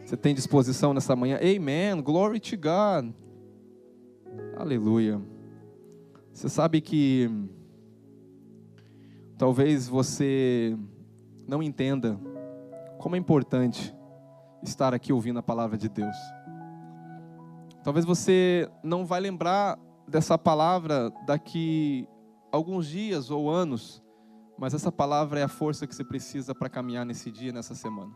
Você tem disposição nessa manhã? Amen, glory to God. Aleluia. Você sabe que talvez você não entenda como é importante estar aqui ouvindo a palavra de Deus. Talvez você não vai lembrar dessa palavra daqui alguns dias ou anos, mas essa palavra é a força que você precisa para caminhar nesse dia, nessa semana.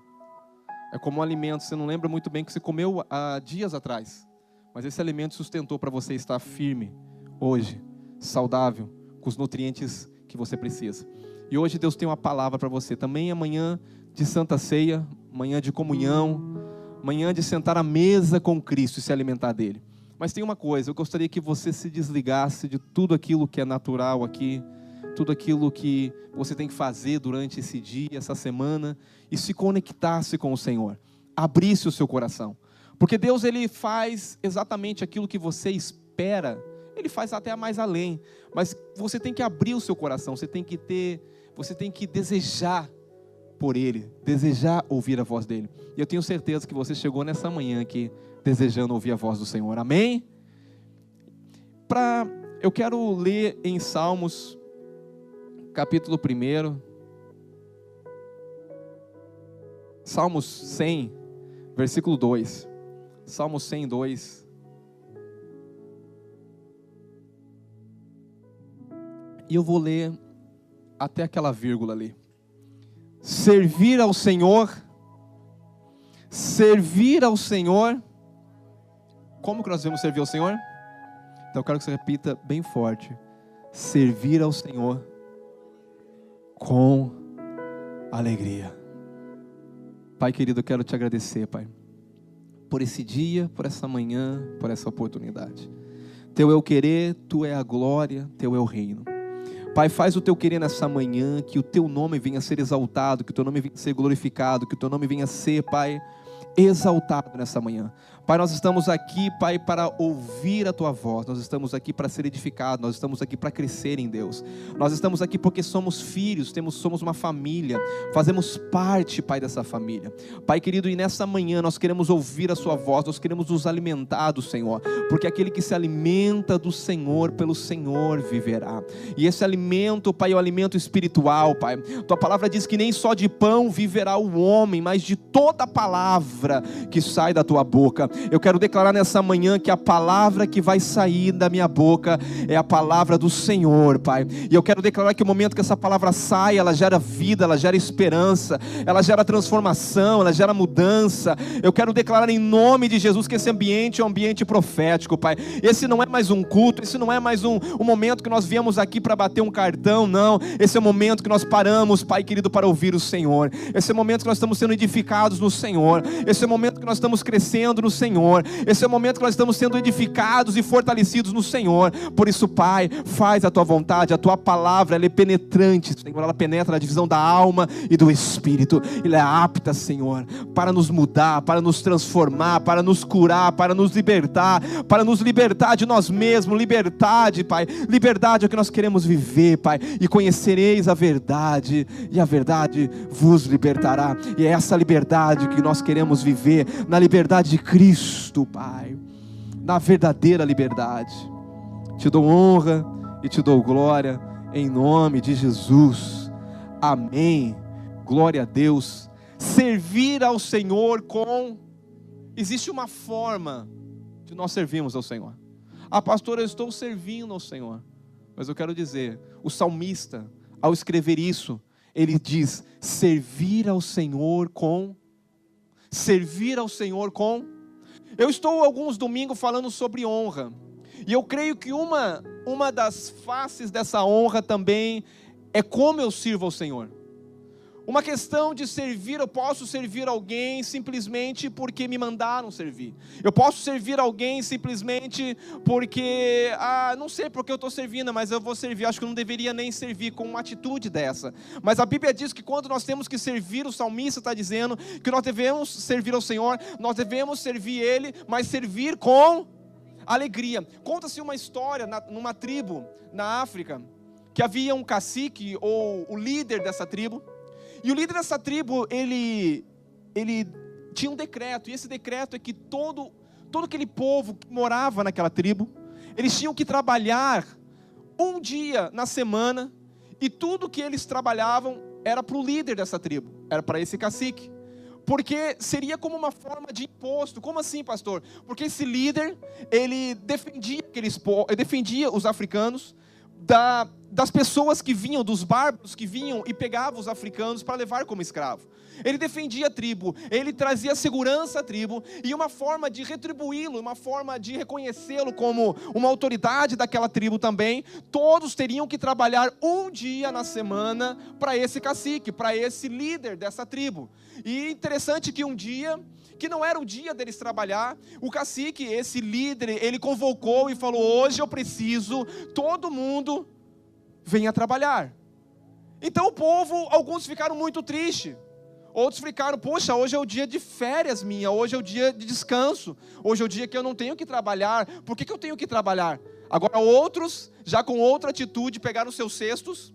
É como um alimento, você não lembra muito bem que você comeu há dias atrás, mas esse alimento sustentou para você estar firme hoje, saudável, com os nutrientes que você precisa. E hoje Deus tem uma palavra para você. Também é manhã de Santa Ceia, manhã de comunhão, manhã de sentar à mesa com Cristo e se alimentar dele. Mas tem uma coisa, eu gostaria que você se desligasse de tudo aquilo que é natural aqui, tudo aquilo que você tem que fazer durante esse dia, essa semana, e se conectasse com o Senhor. Abrisse o seu coração. Porque Deus, Ele faz exatamente aquilo que você espera. Ele faz até mais além. Mas você tem que abrir o seu coração, você tem que desejar por Ele, desejar ouvir a voz dEle. E eu tenho certeza que você chegou nessa manhã aqui, desejando ouvir a voz do Senhor. Amém? Eu quero ler em Salmos, capítulo 1. Salmos 100, versículo 2. Salmos 100, 2. E eu vou ler até aquela vírgula ali. Servir ao Senhor. Servir ao Senhor. Como que nós devemos servir ao Senhor? Então eu quero que você repita bem forte. Servir ao Senhor com alegria. Pai querido, eu quero te agradecer, Pai, por esse dia, por essa manhã, por essa oportunidade. Teu é o querer, Tu é a glória, Teu é o reino. Pai, faz o Teu querer nessa manhã, que o Teu nome venha a ser exaltado, que o Teu nome venha a ser glorificado, que o Teu nome venha a ser, Pai, exaltado nessa manhã. Pai, nós estamos aqui, Pai, para ouvir a Tua voz, nós estamos aqui para ser edificados, nós estamos aqui para crescer em Deus, nós estamos aqui porque somos filhos, somos uma família, fazemos parte, Pai, dessa família. Pai querido, e nessa manhã nós queremos ouvir a Sua voz, nós queremos nos alimentar do Senhor, porque aquele que se alimenta do Senhor, pelo Senhor viverá. E esse alimento, Pai, é o alimento espiritual, Pai. Tua palavra diz que nem só de pão viverá o homem, mas de toda a palavra que sai da Tua boca. Eu quero declarar nessa manhã que a palavra que vai sair da minha boca é a palavra do Senhor, Pai. E eu quero declarar que o momento que essa palavra sai, ela gera vida, ela gera esperança, ela gera transformação, ela gera mudança. Eu quero declarar em nome de Jesus que esse ambiente é um ambiente profético, Pai. Esse não é mais um culto, esse não é mais um momento que nós viemos aqui para bater um cartão, não. Esse é o momento que nós paramos, Pai querido, para ouvir o Senhor. Esse é o momento que nós estamos sendo edificados no Senhor. Esse é o momento que nós estamos crescendo no Senhor. Esse é o momento que nós estamos sendo edificados e fortalecidos no Senhor. Por isso, Pai, faz a Tua vontade. A Tua palavra, ela é penetrante, Senhor. Ela penetra na divisão da alma e do Espírito. Ela é apta, Senhor, para nos mudar, para nos transformar, para nos curar, para nos libertar de nós mesmos. Liberdade, Pai. Liberdade é o que nós queremos viver, Pai. E conhecereis a verdade, e a verdade vos libertará. E é essa liberdade que nós queremos viver, na liberdade de Cristo, Pai, na verdadeira liberdade. Te dou honra e te dou glória em nome de Jesus. Amém. Glória a Deus. Servir ao Senhor com... Existe uma forma de nós servirmos ao Senhor. Ah, pastor, eu estou servindo ao Senhor. Mas eu quero dizer, o salmista, ao escrever isso, ele diz, servir ao Senhor com... Servir ao Senhor com... Eu estou alguns domingos falando sobre honra. E eu creio que uma das faces dessa honra também é como eu sirvo ao Senhor. Uma questão de servir, eu posso servir alguém simplesmente porque me mandaram servir. Eu posso servir alguém simplesmente porque, não sei porque eu estou servindo, mas eu vou servir. Acho que eu não deveria nem servir com uma atitude dessa. Mas a Bíblia diz que quando nós temos que servir, o salmista está dizendo que nós devemos servir ao Senhor, nós devemos servir Ele, mas servir com alegria. Conta-se uma história numa tribo na África, que havia um cacique ou o líder dessa tribo. E o líder dessa tribo, ele tinha um decreto, e esse decreto é que todo aquele povo que morava naquela tribo, eles tinham que trabalhar um dia na semana, e tudo que eles trabalhavam era para o líder dessa tribo, era para esse cacique, porque seria como uma forma de imposto. Como assim, pastor? Porque esse líder, ele defendia os africanos das pessoas que vinham, dos bárbaros que vinham e pegavam os africanos para levar como escravo. Ele defendia a tribo, ele trazia segurança à tribo, e uma forma de retribuí-lo, uma forma de reconhecê-lo como uma autoridade daquela tribo também, todos teriam que trabalhar um dia na semana para esse cacique, para esse líder dessa tribo. E interessante que um dia, que não era o dia deles trabalhar, o cacique, esse líder, ele convocou e falou: hoje eu preciso, todo mundo venha trabalhar. Então o povo, alguns ficaram muito tristes, outros ficaram: poxa, hoje é o dia de férias minha, hoje é o dia de descanso, hoje é o dia que eu não tenho que trabalhar, por que eu tenho que trabalhar? Agora outros, já com outra atitude, pegaram seus cestos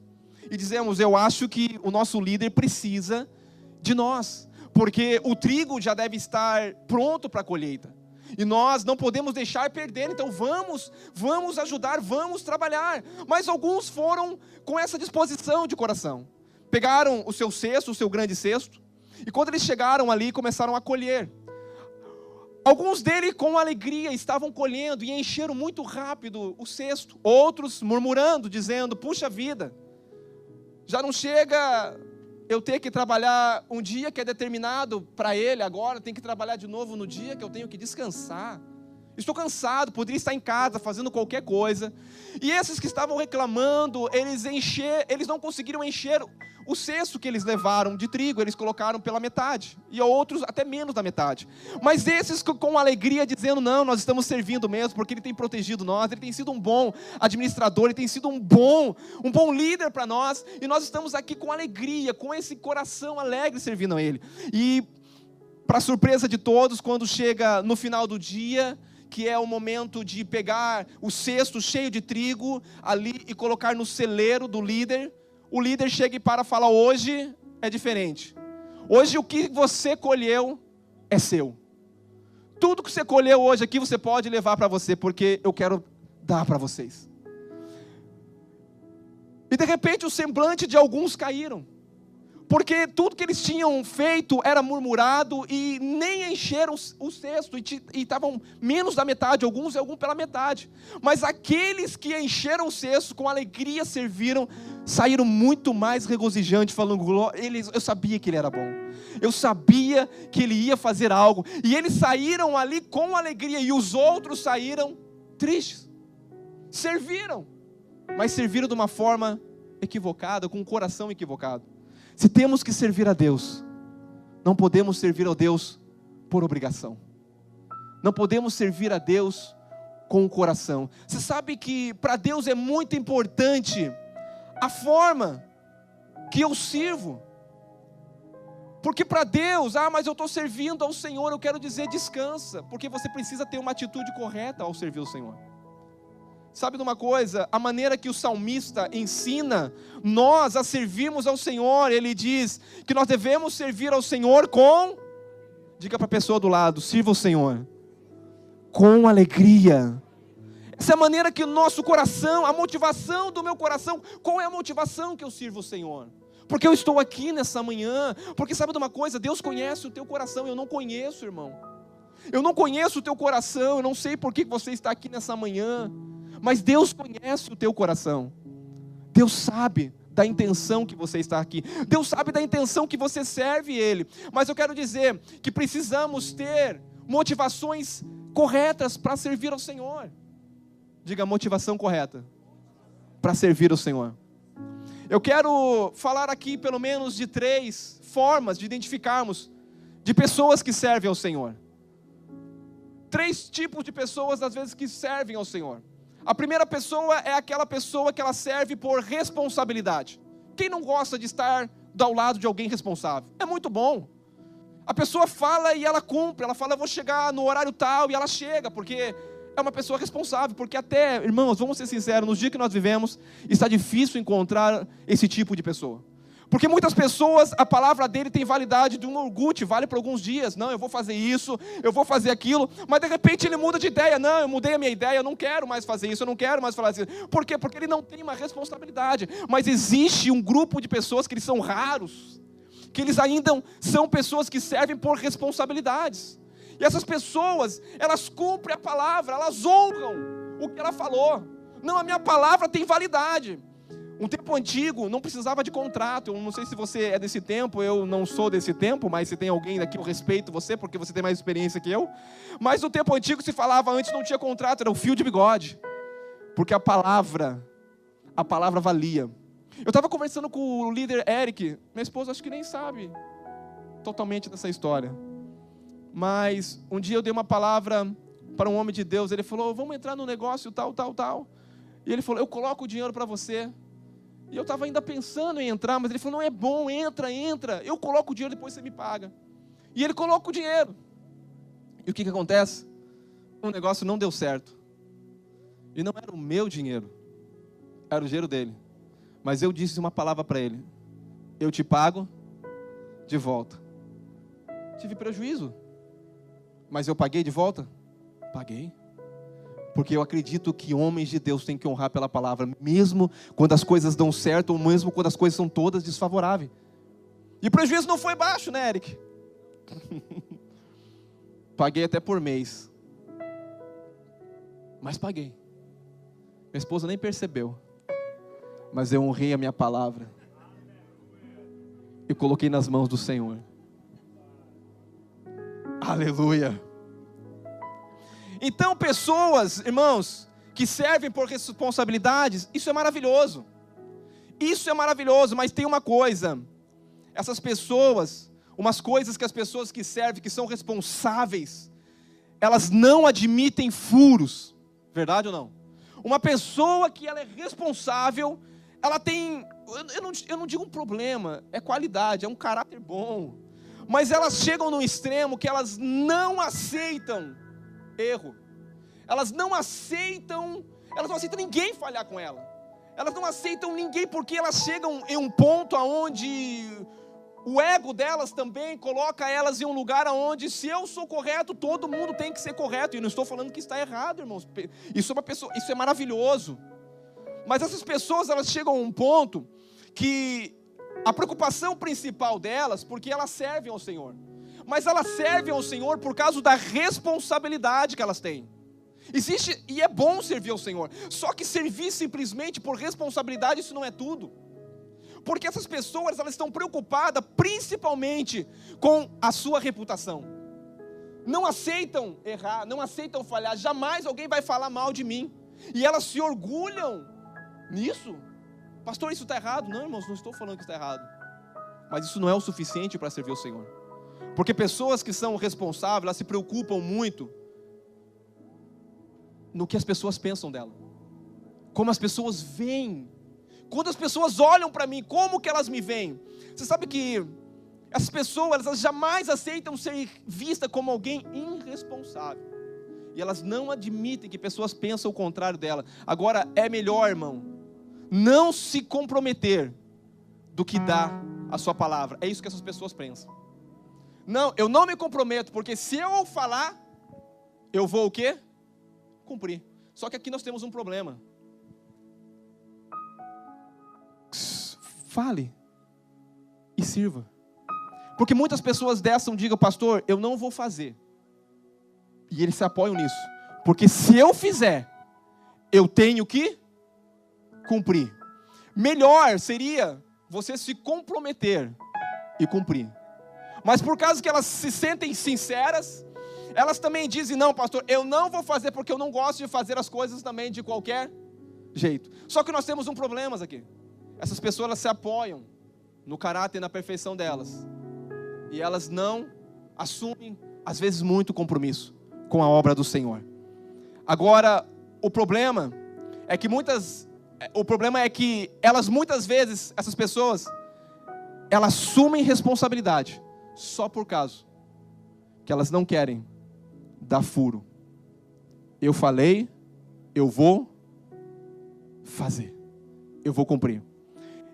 e dizemos: eu acho que o nosso líder precisa de nós, porque o trigo já deve estar pronto para a colheita, e nós não podemos deixar perder, então vamos ajudar, vamos trabalhar. Mas alguns foram com essa disposição de coração, pegaram o seu cesto, o seu grande cesto, e quando eles chegaram ali, começaram a colher. Alguns deles com alegria estavam colhendo e encheram muito rápido o cesto, outros murmurando, dizendo: puxa vida, já não chega eu ter que trabalhar um dia que é determinado para ele, agora tem que trabalhar de novo no dia que eu tenho que descansar. Estou cansado, poderia estar em casa fazendo qualquer coisa. E esses que estavam reclamando, eles não conseguiram encher o cesto que eles levaram de trigo, eles colocaram pela metade, e outros até menos da metade. Mas esses com alegria dizendo: não, nós estamos servindo mesmo, porque Ele tem protegido nós, Ele tem sido um bom administrador, Ele tem sido um bom líder para nós, e nós estamos aqui com alegria, com esse coração alegre servindo a Ele. E para surpresa de todos, quando chega no final do dia, que é o momento de pegar o cesto cheio de trigo ali e colocar no celeiro do líder, o líder chega e fala: hoje é diferente, hoje o que você colheu é seu, tudo que você colheu hoje aqui você pode levar para você, porque eu quero dar para vocês. E de repente o semblante de alguns caíram, porque tudo que eles tinham feito era murmurado, e nem encheram o cesto, e estavam menos da metade, alguns pela metade. Mas aqueles que encheram o cesto, com alegria serviram, saíram muito mais regozijantes, falando: eu sabia que ele era bom, eu sabia que ele ia fazer algo, e eles saíram ali com alegria, e os outros saíram tristes. Serviram, mas serviram de uma forma equivocada, com um coração equivocado. Se temos que servir a Deus, não podemos servir a Deus por obrigação, não podemos servir a Deus com o coração. Você sabe que para Deus é muito importante a forma que eu sirvo, porque para Deus: mas eu estou servindo ao Senhor, eu quero dizer, descansa, porque você precisa ter uma atitude correta ao servir o Senhor. Sabe de uma coisa? A maneira que o salmista ensina nós a servirmos ao Senhor, ele diz que nós devemos servir ao Senhor com... Diga para a pessoa do lado: sirva o Senhor com alegria. Essa é a maneira que o nosso coração, a motivação do meu coração. Qual é a motivação que eu sirvo o Senhor? Porque eu estou aqui nessa manhã, porque sabe de uma coisa? Deus conhece o teu coração, eu não conheço, irmão. Eu não conheço o teu coração, eu não sei por que você está aqui nessa manhã. Mas Deus conhece o teu coração. Deus sabe da intenção que você está aqui. Deus sabe da intenção que você serve Ele. Mas eu quero dizer que precisamos ter motivações corretas para servir ao Senhor. Diga: motivação correta para servir ao Senhor. Eu quero falar aqui pelo menos de 3 formas de identificarmos de pessoas que servem ao Senhor. 3 tipos de pessoas às vezes que servem ao Senhor. A primeira pessoa é aquela pessoa que ela serve por responsabilidade. Quem não gosta de estar ao lado de alguém responsável? É muito bom. A pessoa fala e ela cumpre, ela fala: eu vou chegar no horário tal, e ela chega, porque é uma pessoa responsável. Porque até, irmãos, vamos ser sinceros, nos dias que nós vivemos, está difícil encontrar esse tipo de pessoa. Porque muitas pessoas, a palavra dele tem validade de um orgulho, vale por alguns dias. Não, eu vou fazer isso, eu vou fazer aquilo. Mas de repente ele muda de ideia. Não, eu mudei a minha ideia, eu não quero mais fazer isso, eu não quero mais falar isso. Por quê? Porque ele não tem uma responsabilidade. Mas existe um grupo de pessoas que eles são raros, que eles ainda são pessoas que servem por responsabilidades. E essas pessoas, elas cumprem a palavra, elas honram o que ela falou. Não, a minha palavra tem validade. Um tempo antigo, não precisava de contrato. Eu não sei se você é desse tempo, eu não sou desse tempo, mas se tem alguém daqui, eu respeito você, porque você tem mais experiência que eu. Mas no tempo antigo se falava, antes não tinha contrato, era o fio de bigode. Porque a palavra valia. Eu estava conversando com o líder Eric, minha esposa acho que nem sabe totalmente dessa história. Mas um dia eu dei uma palavra para um homem de Deus, ele falou, vamos entrar no negócio tal. E ele falou, eu coloco o dinheiro para você. E eu estava ainda pensando em entrar, mas ele falou, não é bom, entra. Eu coloco o dinheiro, depois você me paga. E ele coloca o dinheiro. E o que acontece? O negócio não deu certo. E não era o meu dinheiro, era o dinheiro dele. Mas eu disse uma palavra para ele, eu te pago de volta. Tive prejuízo, mas eu paguei de volta? Paguei. Porque eu acredito que homens de Deus têm que honrar pela palavra, mesmo quando as coisas dão certo, ou mesmo quando as coisas são todas desfavoráveis. E o prejuízo não foi baixo, né, Eric? Paguei até por mês. Mas paguei. Minha esposa nem percebeu. Mas eu honrei a minha palavra. E coloquei nas mãos do Senhor. Aleluia. Então, pessoas, irmãos, que servem por responsabilidades, isso é maravilhoso. Isso é maravilhoso, mas tem uma coisa. Essas pessoas, umas coisas que as pessoas que servem, que são responsáveis, elas não admitem furos. Verdade ou não? Uma pessoa que ela é responsável, ela tem, eu não digo um problema, é qualidade, é um caráter bom. Mas elas chegam num extremo que elas não aceitam erro. Elas não aceitam ninguém falhar com ela. Elas não aceitam ninguém porque elas chegam em um ponto onde o ego delas também coloca elas em um lugar onde se eu sou correto, todo mundo tem que ser correto. E não estou falando que está errado, irmãos. Isso é maravilhoso. Mas essas pessoas, elas chegam a um ponto que a preocupação principal delas, porque elas servem ao Senhor. Mas elas servem ao Senhor por causa da responsabilidade que elas têm. Existe, e é bom servir ao Senhor. Só que servir simplesmente por responsabilidade, isso não é tudo. Porque essas pessoas, elas estão preocupadas principalmente com a sua reputação. Não aceitam errar, não aceitam falhar. Jamais alguém vai falar mal de mim. E elas se orgulham nisso. Pastor, isso está errado? Não, irmãos, não estou falando que está errado. Mas isso não é o suficiente para servir ao Senhor. Porque pessoas que são responsáveis, elas se preocupam muito no que as pessoas pensam dela. Como as pessoas veem. Quando as pessoas olham para mim, como que elas me veem? Você sabe que essas pessoas, elas jamais aceitam ser vistas como alguém irresponsável. E elas não admitem que pessoas pensam o contrário dela. Agora, é melhor, irmão, não se comprometer do que dar a sua palavra. É isso que essas pessoas pensam. Não, eu não me comprometo, porque se eu falar, eu vou o quê? Cumprir. Só que aqui nós temos um problema. Fale e sirva. Porque muitas pessoas dessas digam, pastor, eu não vou fazer. E eles se apoiam nisso. Porque se eu fizer, eu tenho que cumprir. Melhor seria você se comprometer e cumprir. Mas por causa que elas se sentem sinceras, elas também dizem, não, pastor, eu não vou fazer porque eu não gosto de fazer as coisas também de qualquer jeito. Só que nós temos um problema aqui. Essas pessoas, elas se apoiam no caráter e na perfeição delas. E elas não assumem, às vezes, muito compromisso com a obra do Senhor. Agora, o problema é que elas muitas vezes, essas pessoas, elas assumem responsabilidade só por causa que elas não querem dar furo. Eu falei, eu vou fazer, eu vou cumprir.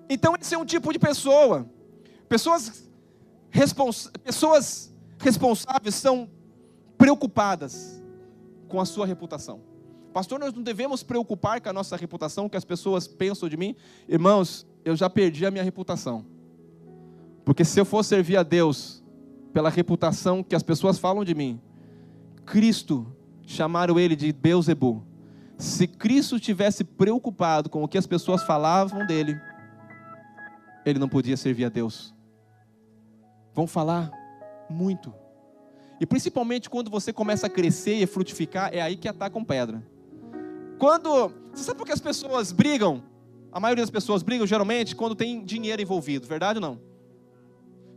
Então esse é um tipo de pessoa. Pessoas responsáveis são preocupadas com a sua reputação. Pastor, nós não devemos preocupar com a nossa reputação, que as pessoas pensam de mim. Irmãos, eu já perdi a minha reputação. Porque se eu for servir a Deus pela reputação que as pessoas falam de mim, Cristo, chamaram ele de Beelzebu. Se Cristo tivesse preocupado com o que as pessoas falavam dele, ele não podia servir a Deus. Vão falar muito. E principalmente quando você começa a crescer e a frutificar, é aí que atacam pedra. Você sabe por que as pessoas brigam? A maioria das pessoas brigam geralmente quando tem dinheiro envolvido, verdade ou não?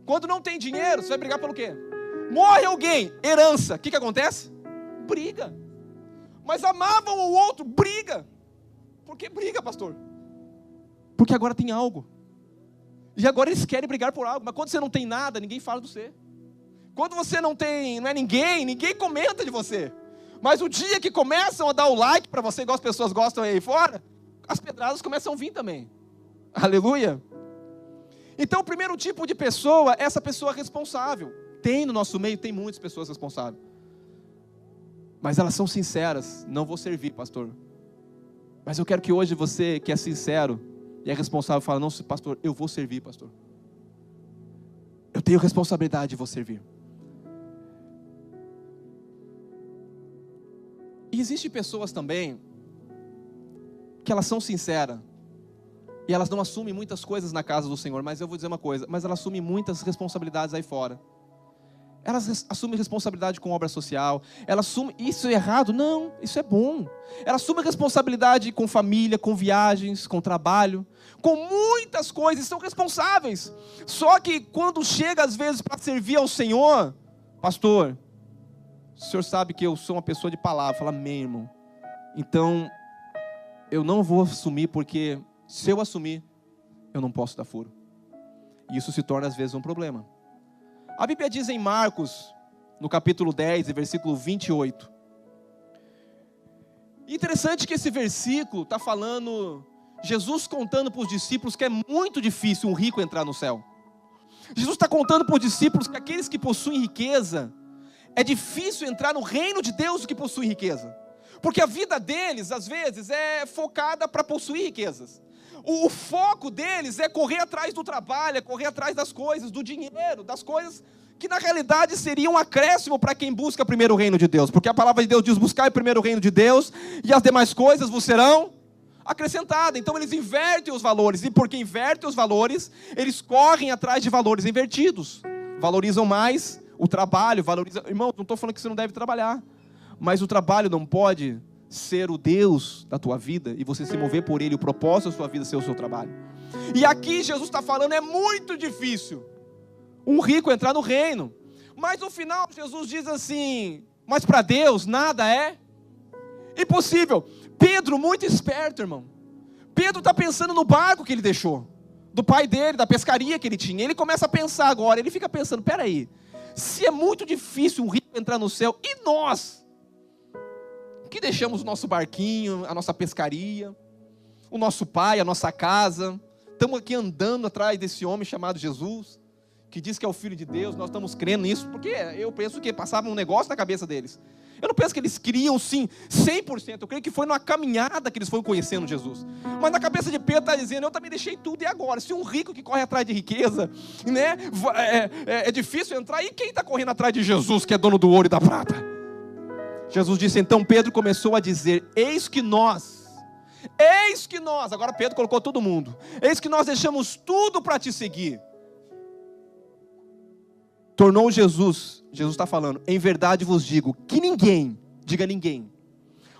Quando não tem dinheiro, você vai brigar pelo quê? Morre alguém, herança, o que acontece? Briga. Mas amavam o outro, briga. Por que briga, pastor? Porque agora tem algo. E agora eles querem brigar por algo. Mas quando você não tem nada, ninguém fala de você. Quando você não é ninguém comenta de você. Mas o dia que começam a dar o like para você, igual as pessoas gostam aí fora, as pedradas começam a vir também. Aleluia. Então o primeiro tipo de pessoa é essa pessoa responsável. Tem no nosso meio, tem muitas pessoas responsáveis. Mas elas são sinceras. Não vou servir, pastor. Mas eu quero que hoje você que é sincero e é responsável fala, não, pastor, eu vou servir, pastor. Eu tenho responsabilidade de vou servir. E existem pessoas também que elas são sinceras e elas não assumem muitas coisas na casa do Senhor, mas eu vou dizer uma coisa, mas elas assumem muitas responsabilidades aí fora. Elas assumem responsabilidade com obra social, elas assumem, isso é errado? Não, isso é bom. Elas assumem responsabilidade com família, com viagens, com trabalho, com muitas coisas, são responsáveis. Só que quando chega às vezes para servir ao Senhor, pastor, o senhor sabe que eu sou uma pessoa de palavra, fala, amém, irmão. Então, eu não vou assumir, porque se eu assumir, eu não posso dar furo. E isso se torna às vezes um problema. A Bíblia diz em Marcos, no capítulo 10, versículo 28. Interessante que esse versículo está falando, Jesus contando para os discípulos que é muito difícil um rico entrar no céu. Jesus está contando para os discípulos que aqueles que possuem riqueza, é difícil entrar no reino de Deus do que possuem riqueza. Porque a vida deles, às vezes, é focada para possuir riquezas. O foco deles é correr atrás do trabalho, é correr atrás das coisas, do dinheiro, das coisas que na realidade seriam um acréscimo para quem busca primeiro o reino de Deus. Porque a palavra de Deus diz, buscai primeiro o reino de Deus e as demais coisas vos serão acrescentadas. Então eles invertem os valores, e porque invertem os valores, eles correm atrás de valores invertidos. Valorizam mais o trabalho, valorizam... Irmão, não estou falando que você não deve trabalhar, mas o trabalho não pode ser o Deus da tua vida e você se mover por ele, o propósito da sua vida ser o seu trabalho. E aqui Jesus está falando, é muito difícil um rico entrar no reino, mas no final Jesus diz assim, mas para Deus nada é impossível. Pedro, muito esperto, irmão, Pedro está pensando no barco que ele deixou, do pai dele, da pescaria que ele tinha. Ele começa a pensar agora, ele fica pensando, peraí, se é muito difícil um rico entrar no céu, e nós que deixamos o nosso barquinho, a nossa pescaria, o nosso pai, a nossa casa, estamos aqui andando atrás desse homem chamado Jesus, que diz que é o Filho de Deus, nós estamos crendo nisso, porque eu penso que passava um negócio na cabeça deles. Eu não penso que eles queriam sim, 100%, eu creio que foi numa caminhada que eles foram conhecendo Jesus. Mas na cabeça de Pedro está dizendo, eu também deixei tudo, e agora? Se um rico que corre atrás de riqueza, né, é difícil entrar, e quem está correndo atrás de Jesus, que é dono do ouro e da prata? Jesus disse, então Pedro começou a dizer, eis que nós, agora Pedro colocou todo mundo, eis que nós deixamos tudo para te seguir. Tornou Jesus está falando, em verdade vos digo, que ninguém, diga ninguém,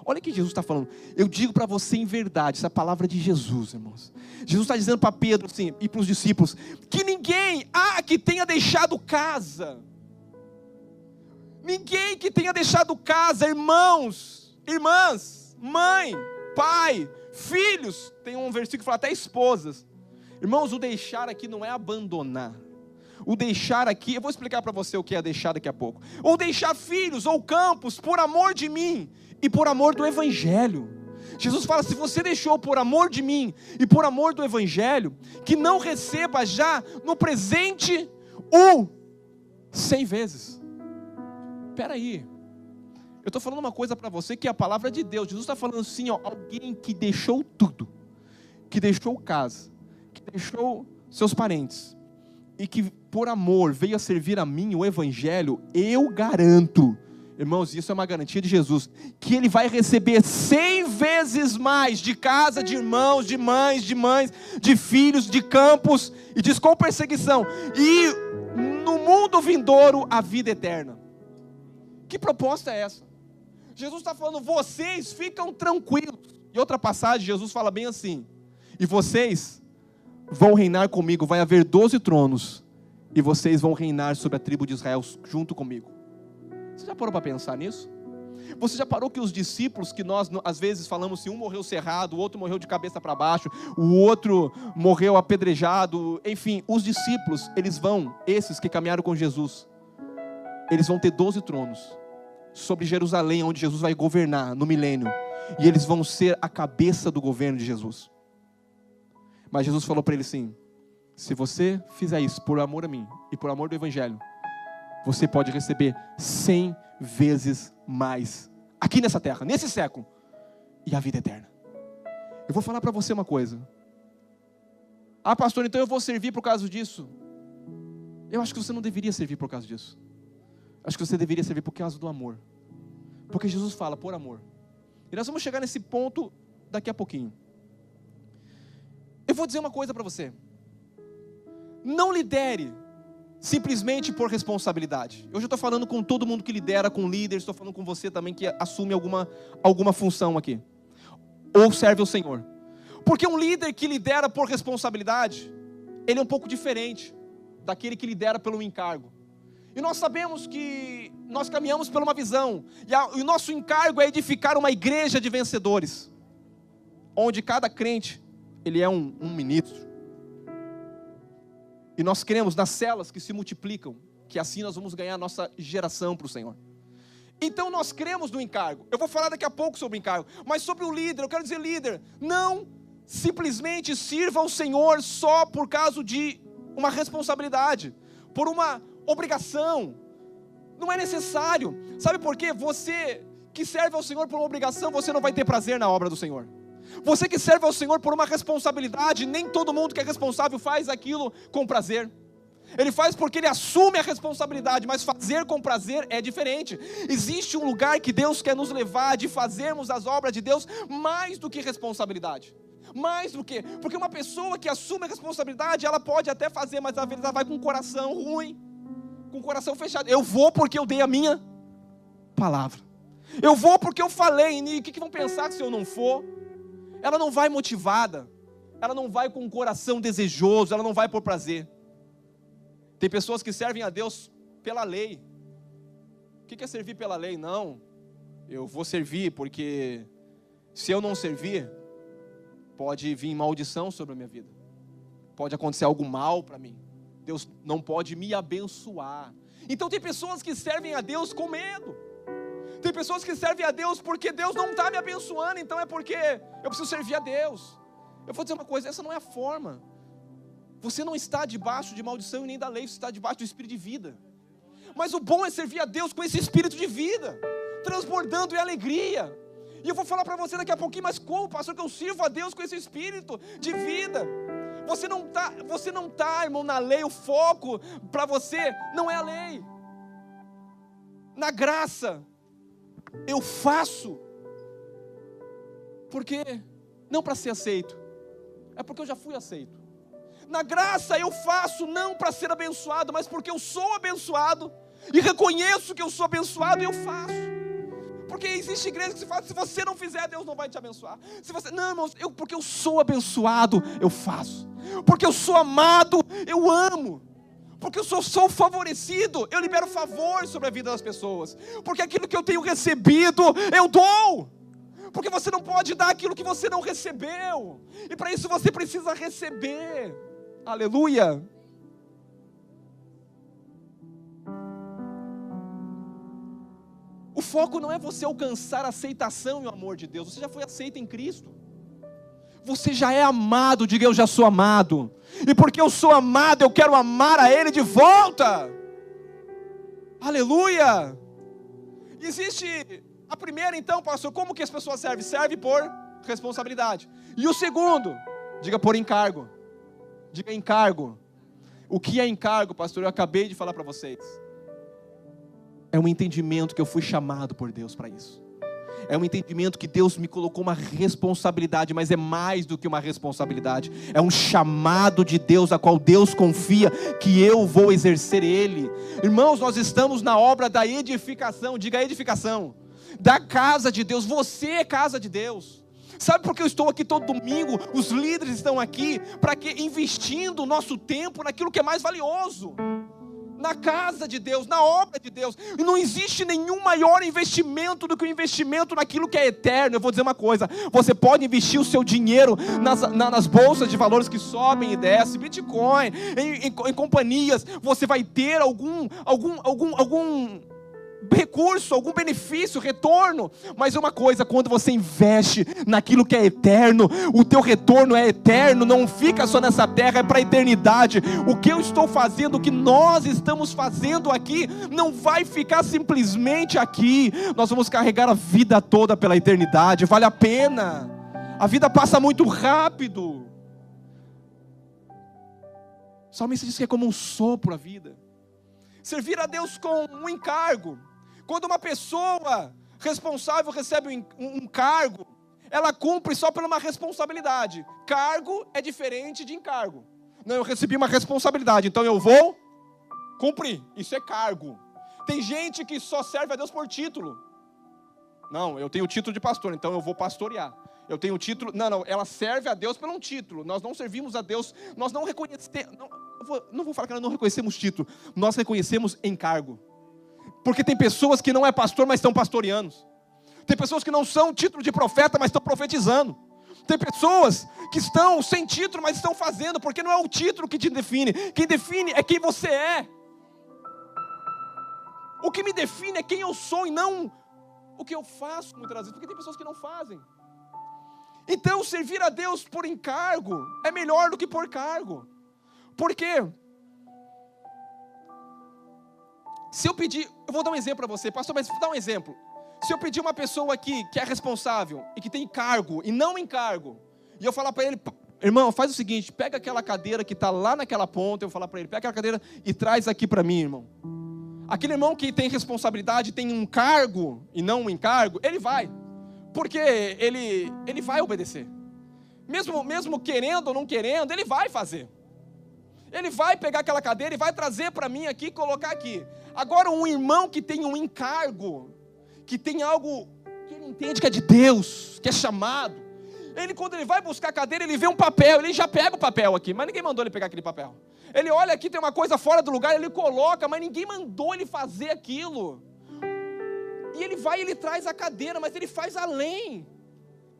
olha o que Jesus está falando, eu digo para você em verdade, essa é a palavra de Jesus, irmãos. Jesus está dizendo para Pedro assim, e para os discípulos, que ninguém que tenha deixado casa, ninguém que tenha deixado casa, irmãos, irmãs, mãe, pai, filhos, tem um versículo que fala até esposas. Irmãos, o deixar aqui não é abandonar. O deixar aqui, eu vou explicar para você o que é deixar daqui a pouco. Ou deixar filhos ou campos por amor de mim e por amor do Evangelho. Jesus fala, se você deixou por amor de mim e por amor do Evangelho, que não receba já no presente 100 vezes. Espera aí, eu estou falando uma coisa para você que é a palavra de Deus. Jesus está falando assim, ó, alguém que deixou tudo, que deixou casa, que deixou seus parentes, e que por amor veio a servir a mim, o Evangelho, eu garanto, irmãos, isso é uma garantia de Jesus, que ele vai receber 100 vezes mais de casa, de irmãos, de mães, de filhos, de campos, e diz com perseguição, e no mundo vindouro a vida eterna. Que proposta é essa? Jesus está falando, vocês ficam tranquilos. Em outra passagem, Jesus fala bem assim, e vocês vão reinar comigo, vai haver 12 tronos, e vocês vão reinar sobre a tribo de Israel junto comigo. Você já parou para pensar nisso? Você já parou que os discípulos, que nós às vezes falamos assim, um morreu cerrado, o outro morreu de cabeça para baixo, o outro morreu apedrejado, enfim, os discípulos, esses que caminharam com Jesus, eles vão ter 12 tronos, sobre Jerusalém, onde Jesus vai governar no milênio, e eles vão ser a cabeça do governo de Jesus. Mas Jesus falou para ele assim, se você fizer isso por amor a mim, e por amor do Evangelho, você pode receber 100 vezes mais, aqui nessa terra, nesse século, e a vida eterna. Eu vou falar para você uma coisa, pastor, então eu vou servir por causa disso. Eu acho que você não deveria servir por causa disso. Acho que você deveria servir por causa do amor. Porque Jesus fala, por amor. E nós vamos chegar nesse ponto daqui a pouquinho. Eu vou dizer uma coisa para você. Não lidere simplesmente por responsabilidade. Eu já estou falando com todo mundo que lidera, com líderes, estou falando com você também que assume alguma função aqui. Ou serve ao Senhor. Porque um líder que lidera por responsabilidade, ele é um pouco diferente daquele que lidera pelo encargo. E nós sabemos que nós caminhamos por uma visão. E o nosso encargo é edificar uma igreja de vencedores. Onde cada crente, ele é um ministro. E nós cremos nas células que se multiplicam. Que assim nós vamos ganhar a nossa geração para o Senhor. Então nós cremos no encargo. Eu vou falar daqui a pouco sobre o encargo. Mas sobre o líder, eu quero dizer líder. Não simplesmente sirva ao Senhor só por causa de uma responsabilidade. Por uma obrigação, não é necessário. Sabe por quê? Você que serve ao Senhor por uma obrigação, você não vai ter prazer na obra do Senhor. Você que serve ao Senhor por uma responsabilidade, nem todo mundo que é responsável faz aquilo com prazer. Ele faz porque ele assume a responsabilidade, mas fazer com prazer é diferente. Existe um lugar que Deus quer nos levar, de fazermos as obras de Deus mais do que responsabilidade. Mais do que, porque uma pessoa que assume a responsabilidade, ela pode até fazer, mas às vezes ela vai com o coração ruim, com o coração fechado. Eu vou porque eu dei a minha palavra. Eu vou porque eu falei. E o que vão pensar se eu não for? Ela não vai motivada. Ela não vai com o coração desejoso. Ela não vai por prazer. Tem pessoas que servem a Deus pela lei. O que é servir pela lei? Não. Eu vou servir porque se eu não servir, pode vir maldição sobre a minha vida. Pode acontecer algo mal para mim. Deus não pode me abençoar. Então tem pessoas que servem a Deus com medo. Tem pessoas que servem a Deus porque Deus não está me abençoando, então é porque eu preciso servir a Deus. Eu vou dizer uma coisa, essa não é a forma. Você não está debaixo de maldição e nem da lei, você está debaixo do espírito de vida. Mas o bom é servir a Deus com esse espírito de vida, transbordando em alegria. E eu vou falar para você daqui a pouquinho, mas como, pastor, que eu sirvo a Deus com esse espírito de vida? Você não tá, irmão, na lei. O foco para você não é a lei. Na graça, eu faço. Porque, não para ser aceito, é porque eu já fui aceito. Na graça eu faço não para ser abençoado, mas porque eu sou abençoado, e reconheço que eu sou abençoado e eu faço. Porque existe igreja que se fala, se você não fizer, Deus não vai te abençoar. Não, irmãos, porque eu sou abençoado, eu faço. Porque eu sou amado, eu amo. Porque eu sou favorecido, eu libero favor sobre a vida das pessoas. Porque aquilo que eu tenho recebido, eu dou. Porque você não pode dar aquilo que você não recebeu. E para isso você precisa receber. Aleluia. O foco não é você alcançar a aceitação e o amor de Deus. Você já foi aceito em Cristo. Você já é amado, diga eu já sou amado. E porque eu sou amado, eu quero amar a Ele de volta. Aleluia. Existe a primeira então, pastor, como que as pessoas servem? Serve por responsabilidade. E o segundo, diga por encargo. Diga encargo. O que é encargo, pastor? Eu acabei de falar para vocês. É um entendimento que eu fui chamado por Deus para isso. É um entendimento que Deus me colocou uma responsabilidade, mas é mais do que uma responsabilidade. É um chamado de Deus, a qual Deus confia que eu vou exercer Ele. Irmãos, nós estamos na obra da edificação, diga edificação, da casa de Deus. Você é casa de Deus. Sabe por que eu estou aqui todo domingo? Os líderes estão aqui para que investindo o nosso tempo naquilo que é mais valioso. Na casa de Deus, na obra de Deus. E não existe nenhum maior investimento do que o investimento naquilo que é eterno. Eu vou dizer uma coisa: você pode investir o seu dinheiro nas bolsas de valores que sobem e descem, Bitcoin, em companhias. Você vai ter algum recurso, algum benefício, retorno. Mas uma coisa, quando você investe naquilo que é eterno, o teu retorno é eterno, não fica só nessa terra, é para a eternidade. O que eu estou fazendo, o que nós estamos fazendo aqui, não vai ficar simplesmente aqui. Nós vamos carregar a vida toda pela eternidade. Vale a pena. A vida passa muito rápido. O salmista diz que é como um sopro a vida. Servir a Deus com um encargo. Quando uma pessoa responsável recebe um cargo, ela cumpre só por uma responsabilidade. Cargo é diferente de encargo. Não, eu recebi uma responsabilidade, então eu vou cumprir. Isso é cargo. Tem gente que só serve a Deus por título. Não, eu tenho o título de pastor, então eu vou pastorear. Eu tenho o título. Não, ela serve a Deus por um título. Nós não servimos a Deus, nós não reconhecemos. Não vou falar que nós não reconhecemos título. Nós reconhecemos encargo. Porque tem pessoas que não é pastor, mas estão pastoreando. Tem pessoas que não são título de profeta, mas estão profetizando. Tem pessoas que estão sem título, mas estão fazendo, porque não é o título que te define. Quem define é quem você é. O que me define é quem eu sou e não o que eu faço, muitas vezes. Porque tem pessoas que não fazem. Então, servir a Deus por encargo é melhor do que por cargo. Por quê? Se eu pedir, eu vou dar um exemplo para você, pastor, mas vou dar um exemplo. Se eu pedir uma pessoa aqui que é responsável e que tem cargo e não encargo, e eu falar para ele, irmão, faz o seguinte, pega aquela cadeira que está lá naquela ponta, eu vou falar para ele, pega aquela cadeira e traz aqui para mim, irmão. Aquele irmão que tem responsabilidade, tem um cargo e não um encargo, ele vai, porque ele vai obedecer. Mesmo querendo ou não querendo, ele vai fazer. Ele vai pegar aquela cadeira e vai trazer para mim aqui e colocar aqui. Agora um irmão que tem um encargo, que tem algo que ele entende que é de Deus, que é chamado. Quando ele vai buscar a cadeira, ele vê um papel, ele já pega o papel aqui, mas ninguém mandou ele pegar aquele papel. Ele olha aqui, tem uma coisa fora do lugar, ele coloca, mas ninguém mandou ele fazer aquilo. E ele vai e ele traz a cadeira, mas ele faz além.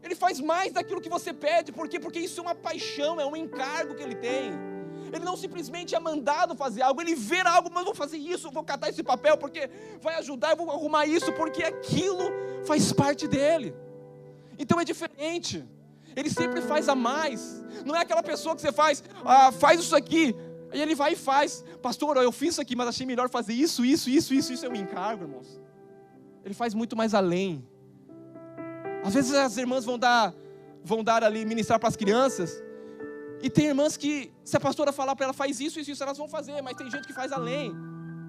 Ele faz mais daquilo que você pede. Por quê? Porque isso é uma paixão, é um encargo que ele tem. Ele não simplesmente é mandado fazer algo, ele vê algo, mas vou fazer isso, vou catar esse papel porque vai ajudar, eu vou arrumar isso porque aquilo faz parte dele. Então é diferente. Ele sempre faz a mais. Não é aquela pessoa que você faz isso aqui, aí ele vai e faz. Pastor, eu fiz isso aqui, mas achei melhor fazer isso é um encargo, irmãos. Ele faz muito mais além. Às vezes as irmãs vão dar ali, ministrar para as crianças. E tem irmãs que, se a pastora falar para ela, faz isso, elas vão fazer, mas tem gente que faz além.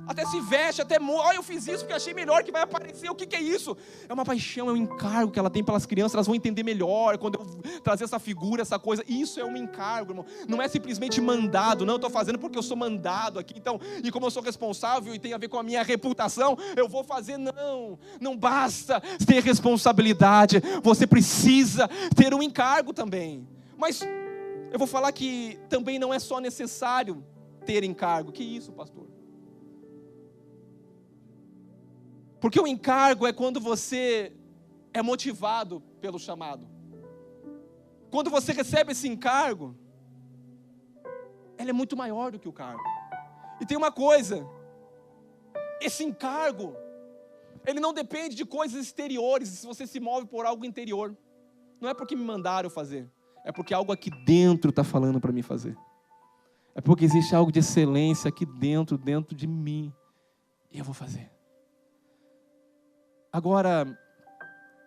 Até se veste, olha, eu fiz isso porque achei melhor, que vai aparecer, o que é isso? É uma paixão, é um encargo que ela tem pelas crianças, elas vão entender melhor, quando eu trazer essa figura, essa coisa, isso é um encargo, irmão. Não é simplesmente mandado, não, eu estou fazendo porque eu sou mandado aqui, então, e como eu sou responsável e tem a ver com a minha reputação, eu vou fazer, não basta ter responsabilidade, você precisa ter um encargo também. Mas eu vou falar que também não é só necessário ter encargo. Que isso, pastor? Porque o encargo é quando você é motivado pelo chamado. Quando você recebe esse encargo, ele é muito maior do que o cargo. E tem uma coisa, esse encargo Ele não depende de coisas exteriores, se você se move por algo interior. Não é porque me mandaram fazer, é porque algo aqui dentro está falando para mim fazer. É porque existe algo de excelência aqui dentro de mim, e eu vou fazer. Agora,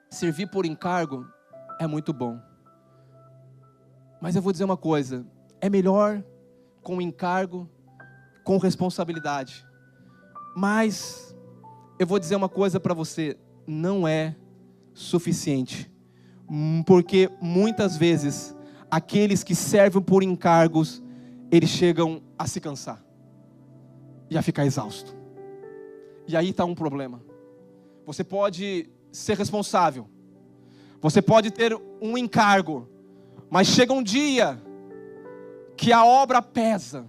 servir por encargo é muito bom. Mas eu vou dizer uma coisa, é melhor com encargo, com responsabilidade. Mas eu vou dizer uma coisa para você, não é suficiente. Porque muitas vezes, aqueles que servem por encargos, eles chegam a se cansar. E a ficar exausto. E aí está um problema. Você pode ser responsável. Você pode ter um encargo. Mas chega um dia que a obra pesa.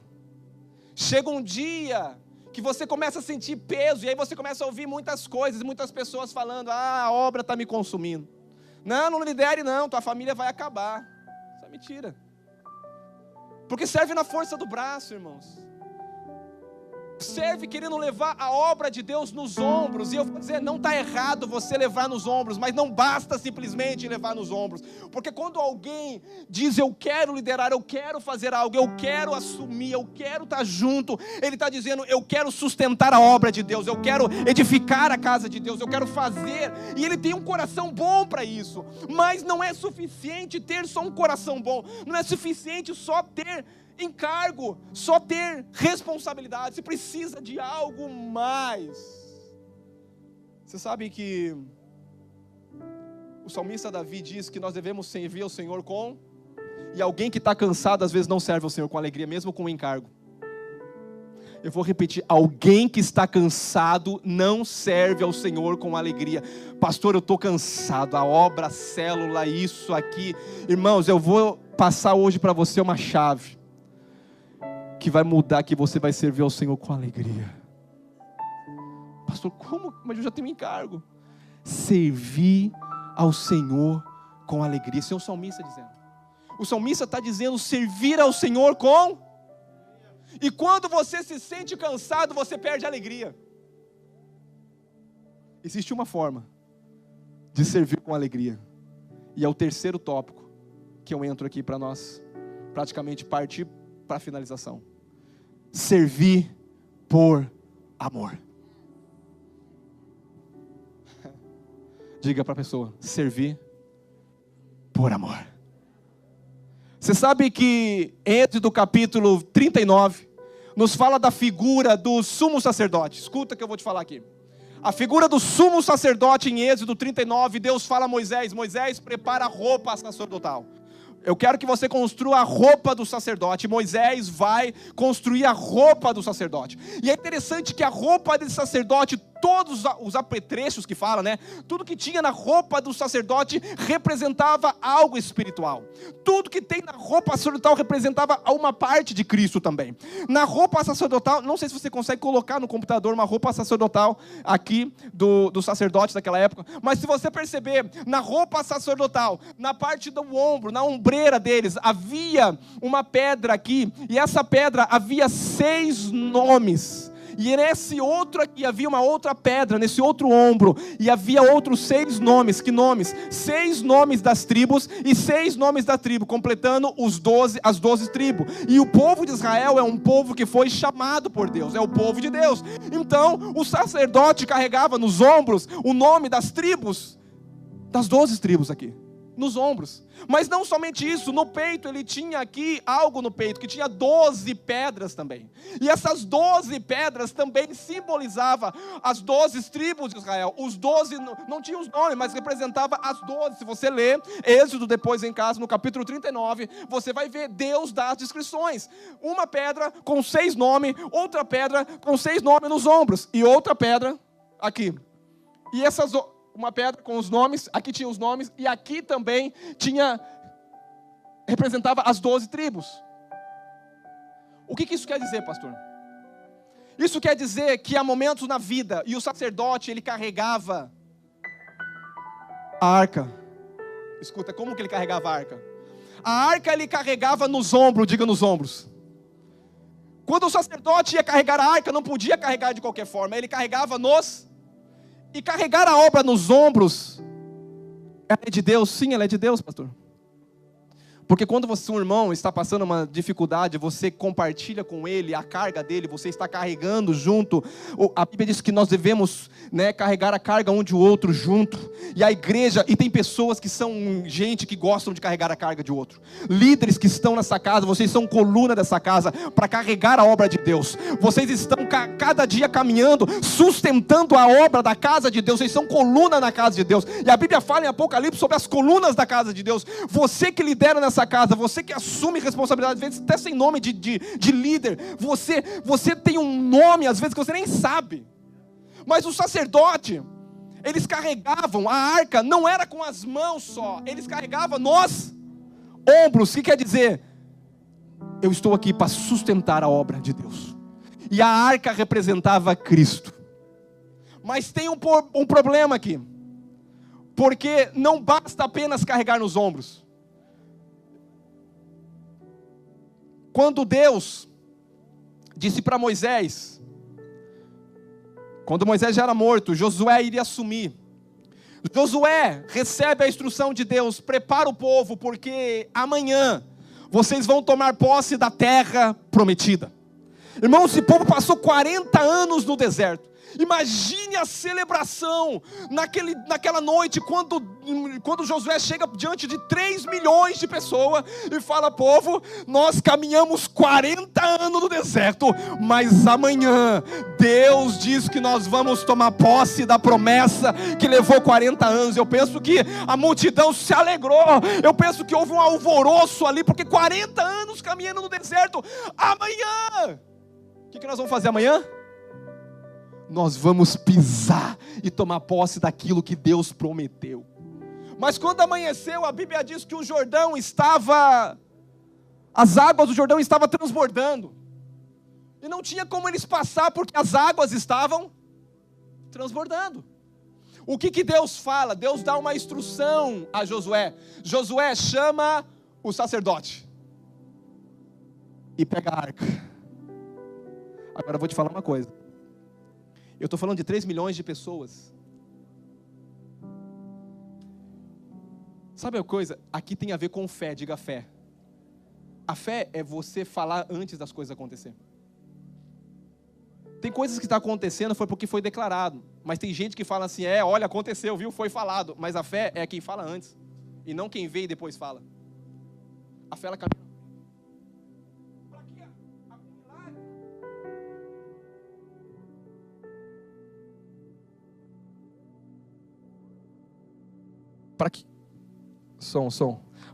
Chega um dia que você começa a sentir peso. E aí você começa a ouvir muitas coisas, muitas pessoas falando: a obra está me consumindo. Não lidere não, tua família vai acabar. Isso é mentira. Porque serve na força do braço, irmãos. Serve querendo levar a obra de Deus nos ombros. E eu vou dizer, não está errado você levar nos ombros, mas não basta simplesmente levar nos ombros. Porque quando alguém diz: eu quero liderar, eu quero fazer algo, eu quero assumir, eu quero estar junto, ele está dizendo: eu quero sustentar a obra de Deus, eu quero edificar a casa de Deus, eu quero fazer. E ele tem um coração bom para isso. Mas não é suficiente ter só um coração bom, não é suficiente só ter encargo, só ter responsabilidade. Você precisa de algo mais. Você sabe que o salmista Davi diz que nós devemos servir ao Senhor com... E alguém que está cansado às vezes não serve ao Senhor com alegria, mesmo com encargo. Eu vou repetir, alguém que está cansado não serve ao Senhor com alegria. Pastor, eu estou cansado, a obra, a célula, isso aqui. Irmãos, eu vou passar hoje para você uma chave que vai mudar, que você vai servir ao Senhor com alegria. Pastor, como? Mas eu já tenho encargo. Servir ao Senhor com alegria. Esse é o salmista dizendo. O salmista está dizendo servir ao Senhor com... E quando você se sente cansado, você perde a alegria. Existe uma forma de servir com alegria. E é o terceiro tópico que eu entro aqui para nós praticamente partir para a finalização. Servir por amor. Diga para a pessoa: servir por amor. Você sabe que Êxodo capítulo 39 nos fala da figura do sumo sacerdote. Escuta o que eu vou te falar aqui. A figura do sumo sacerdote em Êxodo 39, Deus fala a Moisés: Moisés, prepara a roupa sacerdotal. Eu quero que você construa a roupa do sacerdote. Moisés vai construir a roupa do sacerdote. E é interessante que a roupa desse sacerdote, todos os apetrechos que fala, né? Tudo que tinha na roupa do sacerdote representava algo espiritual. Tudo que tem na roupa sacerdotal representava uma parte de Cristo também. Na roupa sacerdotal, não sei se você consegue colocar no computador uma roupa sacerdotal aqui do sacerdote daquela época, mas se você perceber, na roupa sacerdotal, na parte do ombro, na ombreira deles, havia uma pedra aqui, e essa pedra havia 6 nomes. E nesse outro aqui havia uma outra pedra, nesse outro ombro, e havia outros 6 nomes. Que nomes? 6 nomes das tribos e 6 nomes da tribo, completando as 12 tribos. E o povo de Israel é um povo que foi chamado por Deus, é o povo de Deus. Então o sacerdote carregava nos ombros o nome das tribos, das 12 tribos aqui, nos ombros. Mas não somente isso, no peito ele tinha aqui algo no peito, que tinha 12 pedras também. E essas 12 pedras também simbolizavam as 12 tribos de Israel. Os 12 não tinham os nomes, mas representava as 12. Se você ler Êxodo depois em casa, no capítulo 39, você vai ver, Deus dá as descrições. Uma pedra com 6 nomes, outra pedra com 6 nomes nos ombros, e outra pedra aqui. E essas... Uma pedra com os nomes, aqui tinha os nomes, e aqui também representava as 12 tribos. O que isso quer dizer, pastor? Isso quer dizer que há momentos na vida, e o sacerdote, ele carregava a arca. Escuta, como que ele carregava a arca? A arca ele carregava nos ombros, diga nos ombros. Quando o sacerdote ia carregar a arca, não podia carregar de qualquer forma, ele carregava nos... E carregar a obra nos ombros, ela é de Deus? Sim, ela é de Deus, pastor. Porque quando um irmão está passando uma dificuldade, você compartilha com ele a carga dele, você está carregando junto. A Bíblia diz que nós devemos, carregar a carga um de outro junto. E a igreja, e tem pessoas que são gente que gostam de carregar a carga de outro. Líderes que estão nessa casa, vocês são coluna dessa casa para carregar a obra de Deus. Vocês estão cada dia caminhando, sustentando a obra da casa de Deus. Vocês são coluna na casa de Deus. E a Bíblia fala em Apocalipse sobre as colunas da casa de Deus. Você que lidera nessa casa, você que assume responsabilidade, às vezes até sem nome de líder, você tem um nome às vezes que você nem sabe. Mas o sacerdote, eles carregavam a arca, não era com as mãos só, eles carregavam nos ombros. O que quer dizer? Eu estou aqui para sustentar a obra de Deus. E a arca representava Cristo. Mas tem um problema aqui, porque não basta apenas carregar nos ombros. Quando Deus disse para Moisés, quando Moisés já era morto, Josué iria assumir. Josué recebe a instrução de Deus: prepara o povo, porque amanhã vocês vão tomar posse da terra prometida. Irmão, esse povo passou 40 anos no deserto. Imagine a celebração naquela noite, quando Josué chega diante de 3 milhões de pessoas e fala: povo, nós caminhamos 40 anos no deserto, mas amanhã Deus diz que nós vamos tomar posse da promessa que levou 40 anos. Eu penso que a multidão se alegrou, eu penso que houve um alvoroço ali, porque 40 anos caminhando no deserto. Amanhã, o que nós vamos fazer amanhã? Nós vamos pisar e tomar posse daquilo que Deus prometeu. Mas quando amanheceu, a Bíblia diz que as águas do Jordão estavam transbordando. E não tinha como eles passar, porque as águas estavam transbordando. O que Deus fala? Deus dá uma instrução a Josué. Josué chama o sacerdote e pega a arca. Agora eu vou te falar uma coisa. Eu estou falando de 3 milhões de pessoas. Sabe a coisa? Aqui tem a ver com fé, diga fé. A fé é você falar antes das coisas acontecerem. Tem coisas que estão acontecendo, foi porque foi declarado. Mas tem gente que fala assim: olha, aconteceu, viu, foi falado. Mas a fé é quem fala antes, e não quem vê e depois fala. A fé, ela caminha.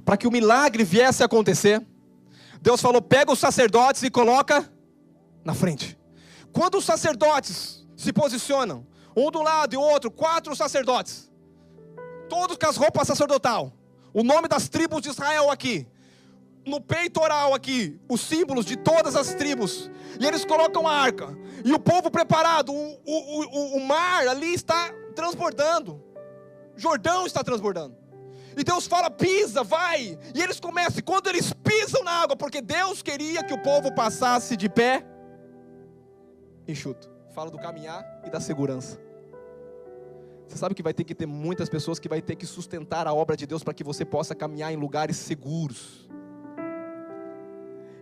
Para que o milagre viesse a acontecer, Deus falou: pega os sacerdotes e coloca na frente. Quando os sacerdotes se posicionam, um do lado e o outro, 4 sacerdotes, todos com as roupas sacerdotal, o nome das tribos de Israel aqui, no peitoral aqui, os símbolos de todas as tribos, e eles colocam a arca, e o povo preparado, o mar ali está transbordando, Jordão está transbordando. E Deus fala: pisa, vai. E eles começam, e quando eles pisam na água, porque Deus queria que o povo passasse de pé enxuto. Fala do caminhar e da segurança. Você sabe que vai ter que ter muitas pessoas que vai ter que sustentar a obra de Deus para que você possa caminhar em lugares seguros.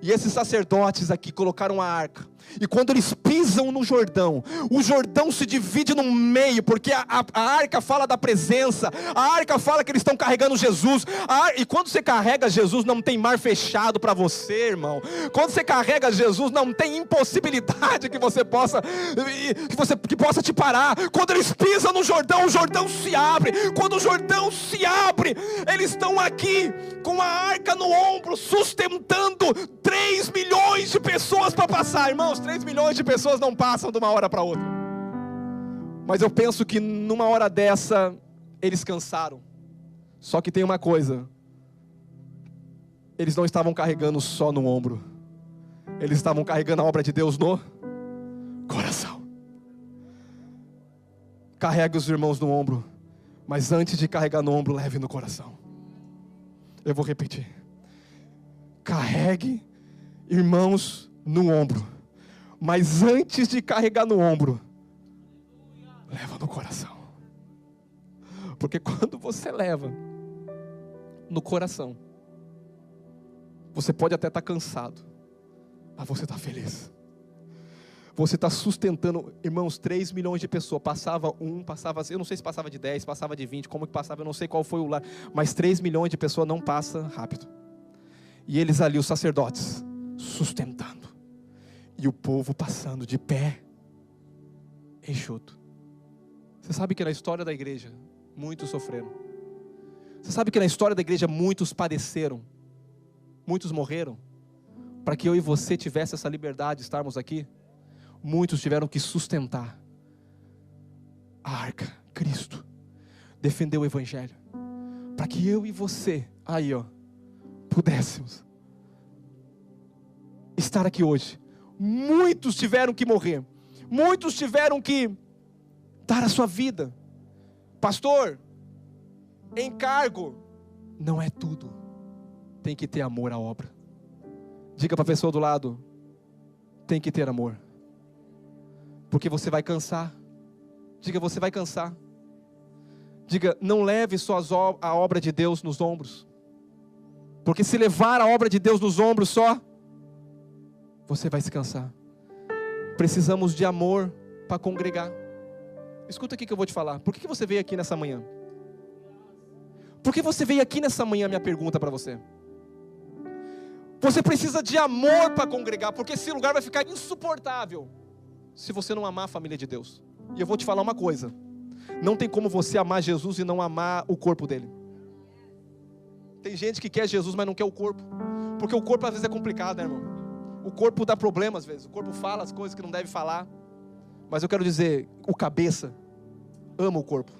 E esses sacerdotes aqui colocaram a arca. E quando eles pisam no Jordão, o Jordão se divide no meio, porque a arca fala da presença, a arca fala que eles estão carregando Jesus. E quando você carrega Jesus, não tem mar fechado para você, irmão. Quando você carrega Jesus, não tem impossibilidade que você possa te parar. Quando eles pisam no Jordão, o Jordão se abre. Quando o Jordão se abre, eles estão aqui com a arca no ombro, sustentando 3 milhões de pessoas para passar. Irmãos, 3 milhões de pessoas não passam de uma hora para outra. Mas eu penso que numa hora dessa, eles cansaram. Só que tem uma coisa: eles não estavam carregando só no ombro, eles estavam carregando a obra de Deus no coração. Carregue os irmãos no ombro, mas antes de carregar no ombro, leve no coração. Eu vou repetir: carregue irmãos no ombro, mas antes de carregar no ombro, leva no coração. Porque quando você leva no coração, você pode até estar cansado, mas você está feliz. Você está sustentando, irmãos, 3 milhões de pessoas, passava, eu não sei se passava de 10, passava de 20, como que passava, eu não sei qual foi o lar, mas 3 milhões de pessoas não passa rápido. E eles ali, os sacerdotes, sustentando, e o povo passando de pé, enxuto. Você sabe que na história da igreja, muitos sofreram. Você sabe que na história da igreja, muitos padeceram, muitos morreram, para que eu e você tivesse essa liberdade de estarmos aqui. Muitos tiveram que sustentar a arca, Cristo, defender o Evangelho, para que eu e você, pudéssemos estar aqui hoje. Muitos tiveram que morrer, muitos tiveram que dar a sua vida. Pastor, encargo não é tudo, tem que ter amor à obra. Diga para a pessoa do lado, tem que ter amor. Porque você vai cansar. Diga, você vai cansar. Diga, não leve só a obra de Deus nos ombros. Porque se levar a obra de Deus nos ombros só, você vai se cansar. Precisamos de amor para congregar. Escuta aqui que eu vou te falar. Por que você veio aqui nessa manhã? Por que você veio aqui nessa manhã? Minha pergunta para você. Você precisa de amor para congregar, porque esse lugar vai ficar insuportável se você não amar a família de Deus. E eu vou te falar uma coisa: não tem como você amar Jesus e não amar o corpo dele. Tem gente que quer Jesus, mas não quer o corpo, porque o corpo às vezes é complicado, né, irmão? O corpo dá problema às vezes, o corpo fala as coisas que não deve falar. Mas eu quero dizer, o cabeça ama o corpo.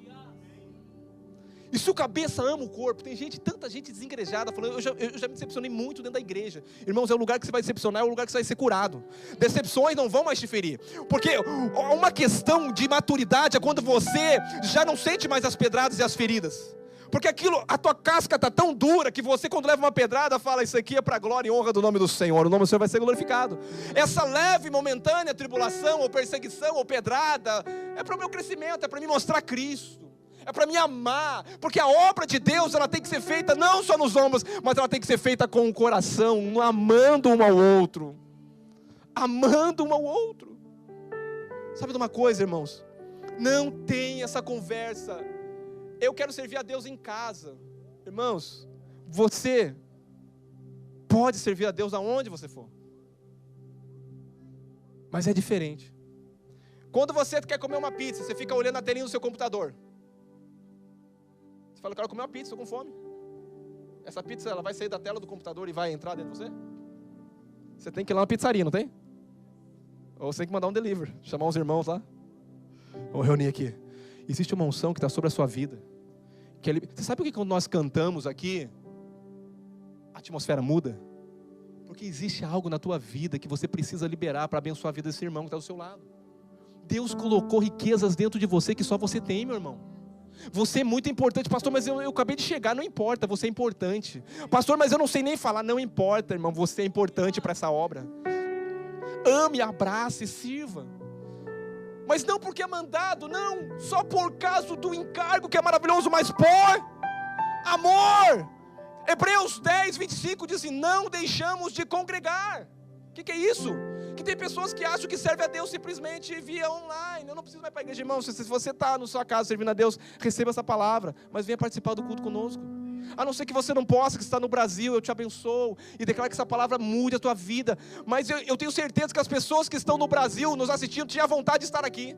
E se o cabeça ama o corpo, tem tanta gente desengrejada falando, eu já me decepcionei muito dentro da igreja. Irmãos, é o lugar que você vai decepcionar, é o lugar que você vai ser curado. Decepções não vão mais te ferir. Porque uma questão de maturidade é quando você já não sente mais as pedradas e as feridas. Porque a tua casca está tão dura que você, quando leva uma pedrada, fala, isso aqui é para a glória e honra do nome do Senhor. O nome do Senhor vai ser glorificado. Essa leve, momentânea tribulação, ou perseguição, ou pedrada, é para o meu crescimento, é para me mostrar Cristo. É para me amar, porque a obra de Deus, ela tem que ser feita não só nos ombros, mas ela tem que ser feita com o coração, amando um ao outro. Amando um ao outro. Sabe de uma coisa, irmãos? Não tem essa conversa. Eu quero servir a Deus em casa. Irmãos, você pode servir a Deus aonde você for. Mas é diferente. Quando você quer comer uma pizza, você fica olhando a telinha do seu computador. Você fala, eu quero comer uma pizza, estou com fome. Essa pizza, ela vai sair da tela do computador e vai entrar dentro de você? Você tem que ir lá na pizzaria, não tem? Ou você tem que mandar um delivery, chamar uns irmãos lá. Vamos reunir aqui. Existe uma unção que está sobre a sua vida. Você sabe por que quando nós cantamos aqui, a atmosfera muda? Porque existe algo na tua vida que você precisa liberar para abençoar a vida desse irmão que está do seu lado. Deus colocou riquezas dentro de você que só você tem, meu irmão. Você é muito importante. Pastor, mas eu acabei de chegar. Não importa, você é importante. Pastor, mas eu não sei nem falar. Não importa, irmão, você é importante para essa obra. Ame, abrace, sirva. Mas não porque é mandado, não. Só por causa do encargo que é maravilhoso, mas por amor. Hebreus 10, 25 diz assim, não deixamos de congregar. O que é isso? Que tem pessoas que acham que serve a Deus simplesmente via online. Eu não preciso mais para a igreja, irmão. Se você está na sua casa servindo a Deus, receba essa palavra, mas venha participar do culto conosco. A não ser que você não possa, que você está no Brasil, eu te abençoo e declaro que essa palavra mude a tua vida. Mas eu tenho certeza que as pessoas que estão no Brasil nos assistindo tinham vontade de estar aqui.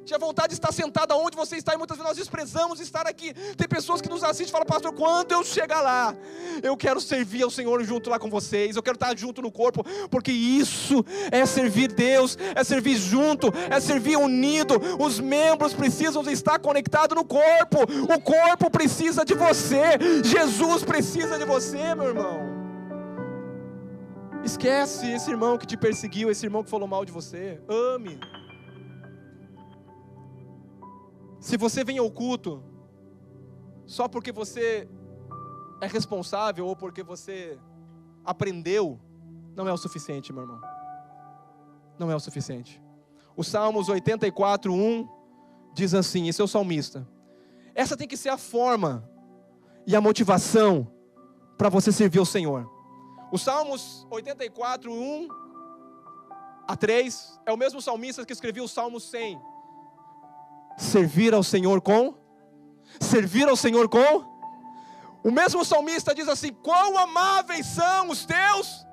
Tinha vontade de estar sentada onde você está, e muitas vezes nós desprezamos estar aqui. Tem pessoas que nos assistem e falam, pastor, quando eu chegar lá, eu quero servir ao Senhor junto lá com vocês, eu quero estar junto no corpo, porque isso é servir Deus, é servir junto, é servir unido. Os membros precisam estar conectados no corpo, o corpo precisa de você, Jesus precisa de você, meu irmão. Esquece esse irmão que te perseguiu, esse irmão que falou mal de você, ame. Se você vem ao culto só porque você é responsável ou porque você aprendeu, não é o suficiente, meu irmão. Não é o suficiente. O Salmos 84:1 diz assim, esse é o salmista: Essa tem que ser a forma e a motivação para você servir ao Senhor. O Salmos 84, 1 a 3, é o mesmo salmista que escreveu o Salmo 100. Servir ao Senhor com? O mesmo salmista diz assim: quão amáveis são os teus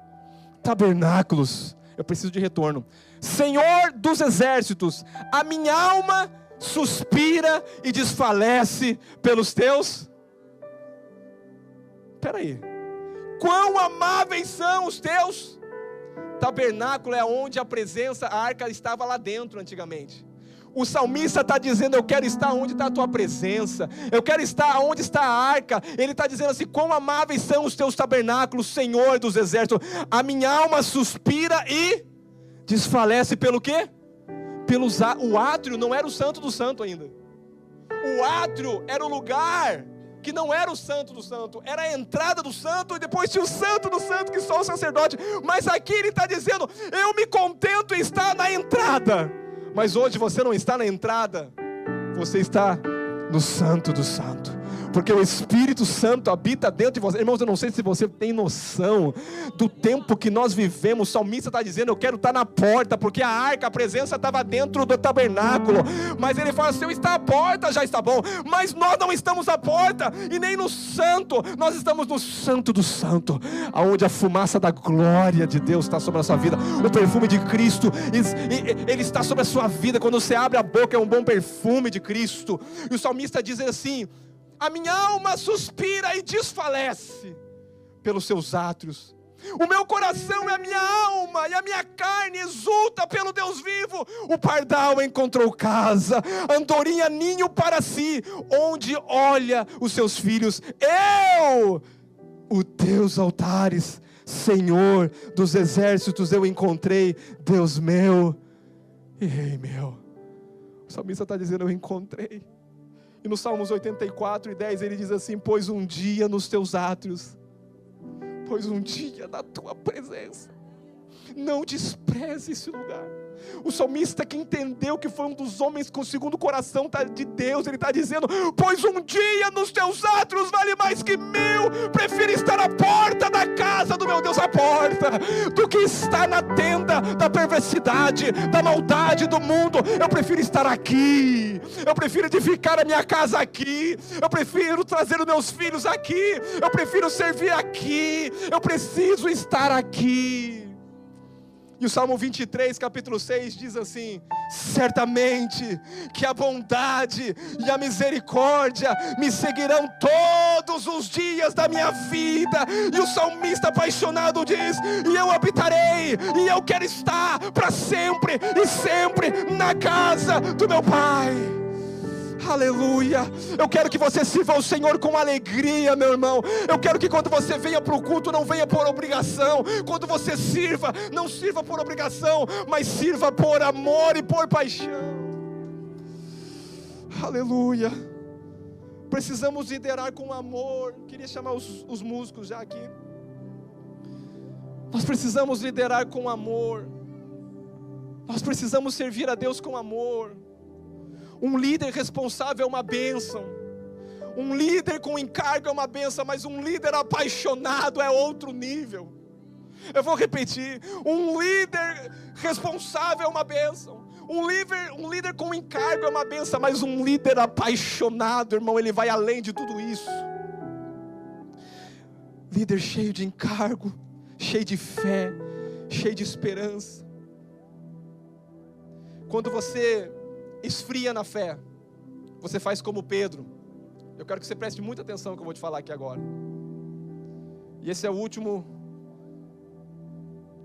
tabernáculos. Eu preciso de retorno. Senhor dos exércitos, a minha alma suspira e desfalece pelos teus. Espera aí. Quão amáveis são os teus tabernáculo. É onde a presença, a arca estava lá dentro antigamente. O salmista está dizendo: eu quero estar onde está a tua presença, eu quero estar onde está a arca. Ele está dizendo assim: quão amáveis são os teus tabernáculos, Senhor dos exércitos. A minha alma suspira e desfalece pelo quê? O átrio não era o santo do santo ainda. O átrio era o lugar que não era o santo do santo, era a entrada do santo, e depois tinha o santo do santo, que só o sacerdote. Mas aqui ele está dizendo: eu me contento em estar na entrada. Mas hoje você não está na entrada, você está no santo do santo, porque o Espírito Santo habita dentro de você. Irmãos, eu não sei se você tem noção do tempo que nós vivemos. O salmista está dizendo: eu quero estar na porta, porque a arca, a presença estava dentro do tabernáculo. Mas ele fala: se eu estar à porta, já está bom. Mas nós não estamos à porta, e nem no santo. Nós estamos no santo do santo, aonde a fumaça da glória de Deus está sobre a sua vida. O perfume de Cristo, ele está sobre a sua vida. Quando você abre a boca, é um bom perfume de Cristo. E o salmista diz assim: a minha alma suspira e desfalece pelos seus átrios. O meu coração é a minha alma, e a minha carne exulta pelo Deus vivo. O pardal encontrou casa, a andorinha ninho para si, onde olha os seus filhos. Os teus altares, Senhor dos exércitos, eu encontrei, Deus meu e Rei meu. O salmista está dizendo: eu encontrei. E no Salmos 84 e 10 ele diz assim: pois um dia nos teus átrios, pois um dia na tua presença, não despreze esse lugar. O salmista, que entendeu que foi um dos homens com o segundo o coração de Deus, ele está dizendo: pois um dia nos teus átrios vale mais que 1000. Prefiro estar à porta da casa do meu Deus, à porta, do que estar na tenda da perversidade, da maldade do mundo. Eu prefiro estar aqui, eu prefiro edificar a minha casa aqui, eu prefiro trazer os meus filhos aqui, eu prefiro servir aqui, eu preciso estar aqui. E o Salmo 23, capítulo 6 diz assim: certamente que a bondade e a misericórdia me seguirão todos os dias da minha vida. E o salmista apaixonado diz: e eu habitarei, e eu quero estar para sempre e sempre na casa do meu Pai. Aleluia. Eu quero que você sirva ao Senhor com alegria, meu irmão. Eu quero que quando você venha para o culto, não venha por obrigação. Quando você sirva, não sirva por obrigação, mas sirva por amor e por paixão. Aleluia. Precisamos liderar com amor. Queria chamar os músicos já aqui. Nós precisamos liderar com amor. Nós precisamos servir a Deus com amor. Um líder responsável é uma bênção. Um líder com encargo é uma bênção, mas um líder apaixonado é outro nível. Eu vou repetir: um líder responsável é uma bênção. Um líder com encargo é uma bênção, mas um líder apaixonado, irmão, ele vai além de tudo isso. Líder cheio de encargo, cheio de fé, cheio de esperança. Quando você esfria na fé, você faz como Pedro. Eu quero que você preste muita atenção no que eu vou te falar aqui agora. E esse é o último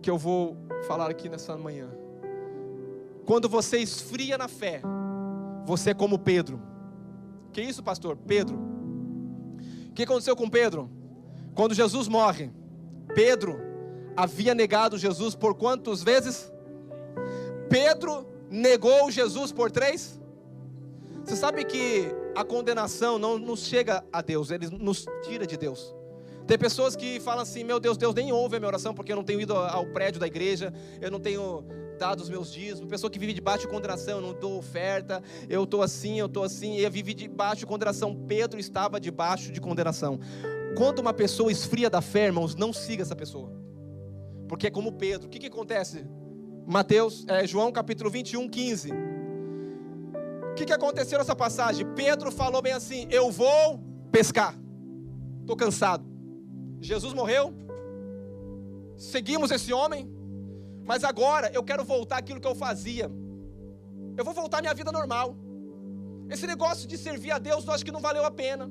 que eu vou falar aqui nessa manhã. Quando você esfria na fé, você é como Pedro. Que isso, pastor? Pedro. O que aconteceu com Pedro? Quando Jesus morre, Pedro havia negado Jesus por quantas vezes? Pedro negou Jesus por 3? Você sabe que a condenação não nos chega a Deus, ele nos tira de Deus. Tem pessoas que falam assim: meu Deus, Deus nem ouve a minha oração, porque eu não tenho ido ao prédio da igreja, eu não tenho dar dos meus dízimos, pessoa que vive debaixo de condenação, eu não dou oferta, eu estou assim, e vive debaixo de condenação. Pedro estava debaixo de condenação. Quando uma pessoa esfria da fé, irmãos, não siga essa pessoa, porque é como Pedro. O que acontece? João capítulo 21, 15. O que aconteceu nessa passagem? Pedro falou bem assim: eu vou pescar, estou cansado. Jesus morreu, seguimos esse homem, mas agora eu quero voltar àquilo que eu fazia. Eu vou voltar à minha vida normal. Esse negócio de servir a Deus eu acho que não valeu a pena.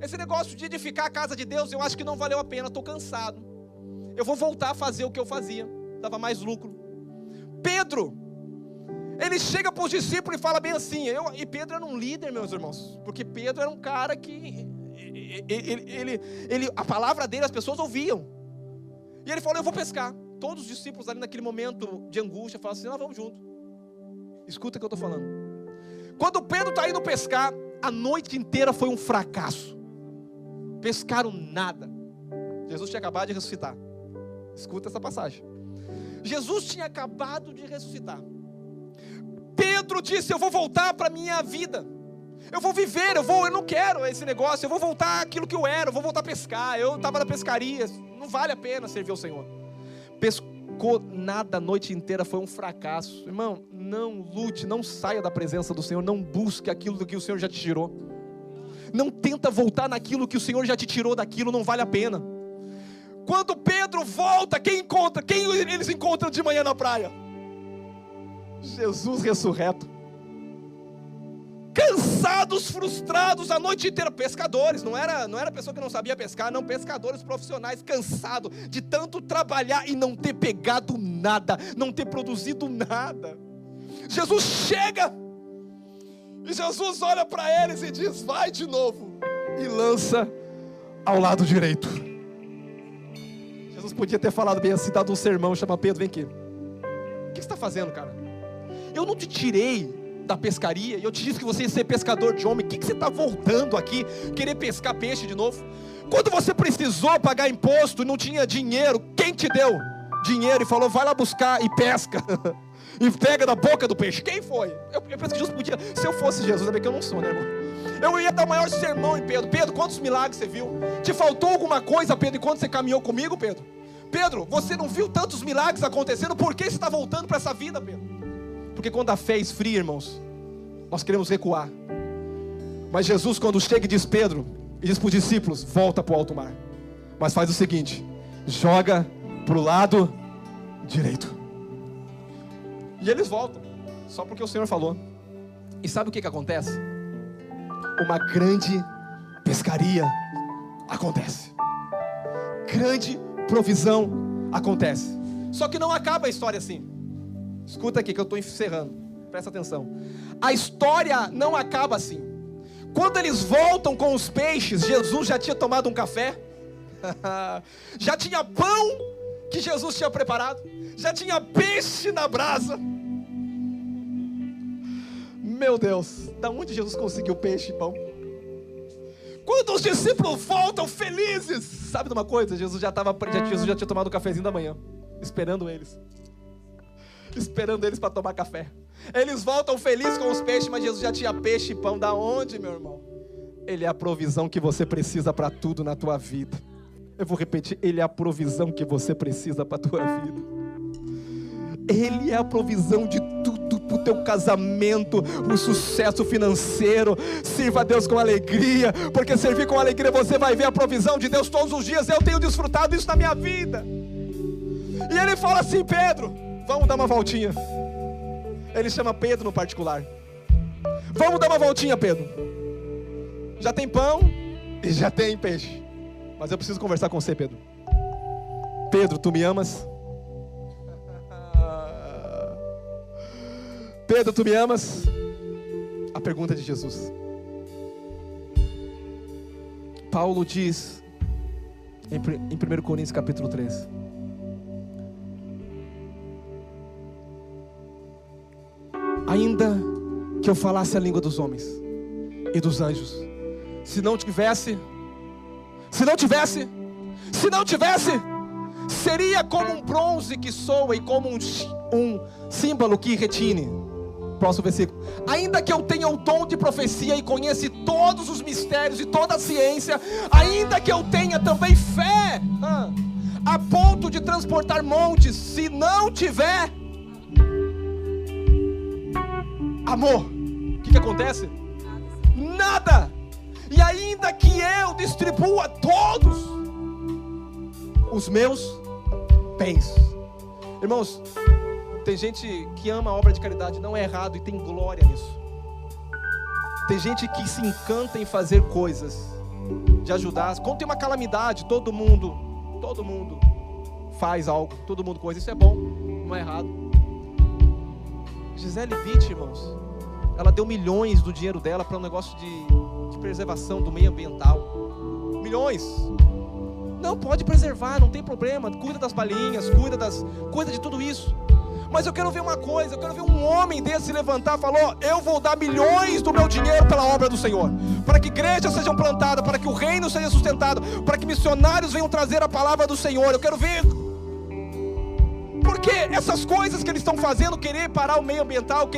Esse negócio de edificar a casa de Deus eu acho que não valeu a pena, estou cansado. Eu vou voltar a fazer o que eu fazia, dava mais lucro. Pedro, ele chega para os discípulos e fala bem assim, e Pedro era um líder, meus irmãos, porque Pedro era um cara que, a palavra dele as pessoas ouviam, e ele falou: eu vou pescar. Todos os discípulos ali naquele momento de angústia falaram assim: nós vamos junto. Escuta o que eu estou falando. Quando Pedro está indo pescar, a noite inteira foi um fracasso, pescaram nada. Jesus tinha acabado de ressuscitar. Escuta essa passagem. Jesus tinha acabado de ressuscitar. Pedro disse: eu vou voltar para a minha vida, eu vou viver, eu não quero esse negócio, eu vou voltar àquilo que eu era, eu vou voltar a pescar. Eu estava na pescaria, não vale a pena servir ao Senhor. Pescou nada a noite inteira, foi um fracasso. Irmão, não lute, não saia da presença do Senhor, não busque aquilo do que o Senhor já te tirou. Não tenta voltar naquilo que o Senhor já te tirou daquilo, não vale a pena. Quando Pedro volta, quem eles encontram de manhã na praia? Jesus ressurreto. Cansados, frustrados a noite inteira. Pescadores, não era pessoa que não sabia pescar, não, pescadores profissionais, cansados de tanto trabalhar e não ter pegado nada, não ter produzido nada. Jesus chega e Jesus olha para eles e diz: vai de novo, e lança ao lado direito. Jesus podia ter falado bem assim, dado um sermão, chama Pedro: vem aqui, o que você está fazendo, cara? Eu não te tirei da pescaria, e eu te disse que você ia ser pescador de homem. O que você está voltando aqui, querer pescar peixe de novo? Quando você precisou pagar imposto e não tinha dinheiro, quem te deu dinheiro e falou: vai lá buscar e pesca e pega da boca do peixe? Quem foi? Eu penso que Jesus podia, se eu fosse Jesus, é que eu não sou, né, irmão? Eu ia dar o maior sermão em Pedro. Pedro, quantos milagres você viu? Te faltou alguma coisa, Pedro, enquanto você caminhou comigo, Pedro? Pedro, você não viu tantos milagres acontecendo? Por que você está voltando para essa vida, Pedro? Porque quando a fé esfria, irmãos, nós queremos recuar. Mas Jesus, quando chega e diz: Pedro, e diz para os discípulos: volta para o alto mar, mas faz o seguinte, joga para o lado direito. E eles voltam, só porque o Senhor falou. E sabe o que acontece? Uma grande pescaria acontece, grande provisão acontece. Só que não acaba a história assim. Escuta aqui que eu estou encerrando, presta atenção. A história não acaba assim. Quando eles voltam com os peixes, Jesus já tinha tomado um café, já tinha pão que Jesus tinha preparado, já tinha peixe na brasa. Meu Deus, da onde Jesus conseguiu peixe e pão? Quando os discípulos voltam felizes, sabe de uma coisa? Jesus já tinha tomado o cafezinho da manhã, esperando eles para tomar café. Eles voltam felizes com os peixes, mas Jesus já tinha peixe e pão. Da onde, meu irmão? Ele é a provisão que você precisa para tudo na tua vida. Eu vou repetir: Ele é a provisão que você precisa para a tua vida. Ele é a provisão de tudo para o teu casamento, o sucesso financeiro. Sirva a Deus com alegria, porque servir com alegria você vai ver a provisão de Deus todos os dias. Eu tenho desfrutado isso na minha vida. E ele fala assim: Pedro, vamos dar uma voltinha. Ele chama Pedro no particular: vamos dar uma voltinha, Pedro. Já tem pão e já tem peixe, mas eu preciso conversar com você, Pedro. Pedro, tu me amas? Pedro, tu me amas? A pergunta de Jesus. Paulo diz em 1 Coríntios capítulo 3: ainda que eu falasse a língua dos homens e dos anjos, se não tivesse, seria como um bronze que soa e como um símbolo que retine. Próximo versículo. Ainda que eu tenha o dom de profecia e conheça todos os mistérios e toda a ciência, ainda que eu tenha também fé, a ponto de transportar montes, se não tiver amor, o que acontece? Nada. E ainda que eu distribua todos os meus bens. Irmãos, tem gente que ama a obra de caridade, não é errado, e tem glória nisso. Tem gente que se encanta em fazer coisas, de ajudar. Quando tem uma calamidade, todo mundo faz algo, todo mundo coisa. Isso é bom, não é errado. Gisele Bündchen, irmãos, ela deu milhões do dinheiro dela para um negócio de preservação do meio ambiental. Milhões. Não, pode preservar, não tem problema. Cuida das balinhas, cuida de tudo isso. Mas eu quero ver uma coisa, eu quero ver um homem desse se levantar e falar: eu vou dar milhões do meu dinheiro pela obra do Senhor, para que igrejas sejam plantadas, para que o reino seja sustentado, para que missionários venham trazer a palavra do Senhor. Eu quero ver. Porque essas coisas que eles estão fazendo, querer parar o meio ambiental,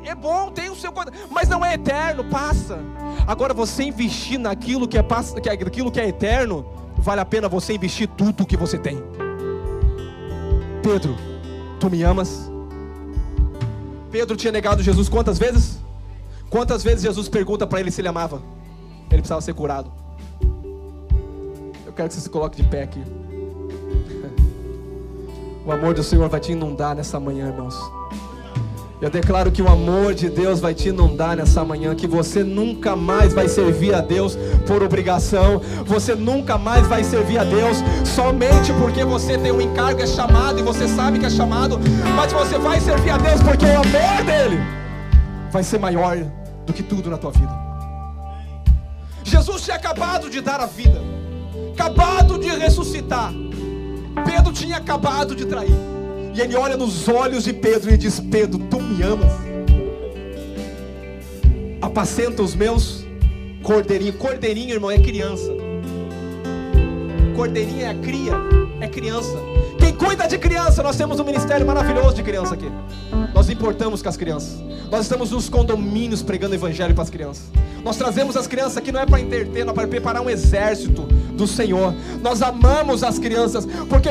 é bom, tem o seu, mas não é eterno, passa. Agora você investir naquilo aquilo que é eterno, vale a pena você investir tudo o que você tem. Pedro, tu me amas? Pedro tinha negado Jesus quantas vezes? Quantas vezes Jesus pergunta para ele se ele amava? Ele precisava ser curado. Eu quero que você se coloque de pé aqui. O amor do Senhor vai te inundar nessa manhã, irmãos. Eu declaro que o amor de Deus vai te inundar nessa manhã, que você nunca mais vai servir a Deus por obrigação, você nunca mais vai servir a Deus somente porque você tem um encargo, é chamado, e você sabe que é chamado, mas você vai servir a Deus porque o amor dele vai ser maior do que tudo na tua vida. Jesus tinha acabado de dar a vida, acabado de ressuscitar. Pedro tinha acabado de trair. E ele olha nos olhos de Pedro e diz: Pedro, tu me amas? Apacenta os meus cordeirinhos. Cordeirinho, irmão, é criança. Cordeirinho é a cria, é criança. Quem cuida de criança? Nós temos um ministério maravilhoso de criança aqui. Nós importamos com as crianças. Nós estamos nos condomínios pregando o evangelho para as crianças. Nós trazemos as crianças aqui não é para entreter, não é para preparar um exército do Senhor. Nós amamos as crianças, porque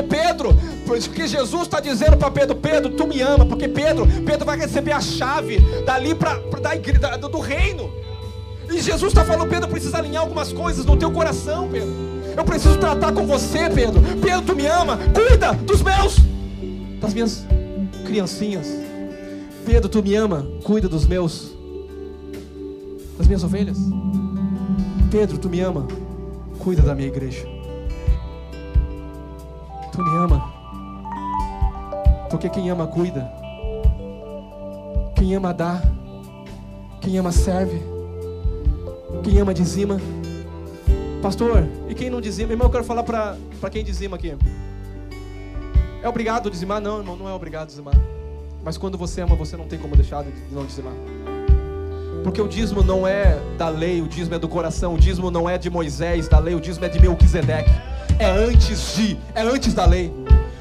porque Jesus está dizendo para Pedro: Pedro, tu me ama, porque Pedro vai receber a chave dali do reino. E Jesus está falando: Pedro, precisa alinhar algumas coisas no teu coração, Pedro. Eu preciso tratar com você, Pedro. Pedro, tu me ama, cuida das minhas criancinhas. Pedro, tu me ama, cuida das minhas ovelhas. Pedro, tu me ama, cuida da minha igreja. Tu me ama, porque quem ama cuida, quem ama dá, quem ama serve, quem ama dizima. Pastor, e quem não dizima? Irmão, eu quero falar para quem dizima aqui. É obrigado a dizimar? Não, irmão, não é obrigado a dizimar. Mas quando você ama, você não tem como deixar de não dizimar. Porque o dízimo não é da lei, o dízimo é do coração. O dízimo não é de Moisés, da lei. O dízimo é de Melquisedeque. É antes da lei.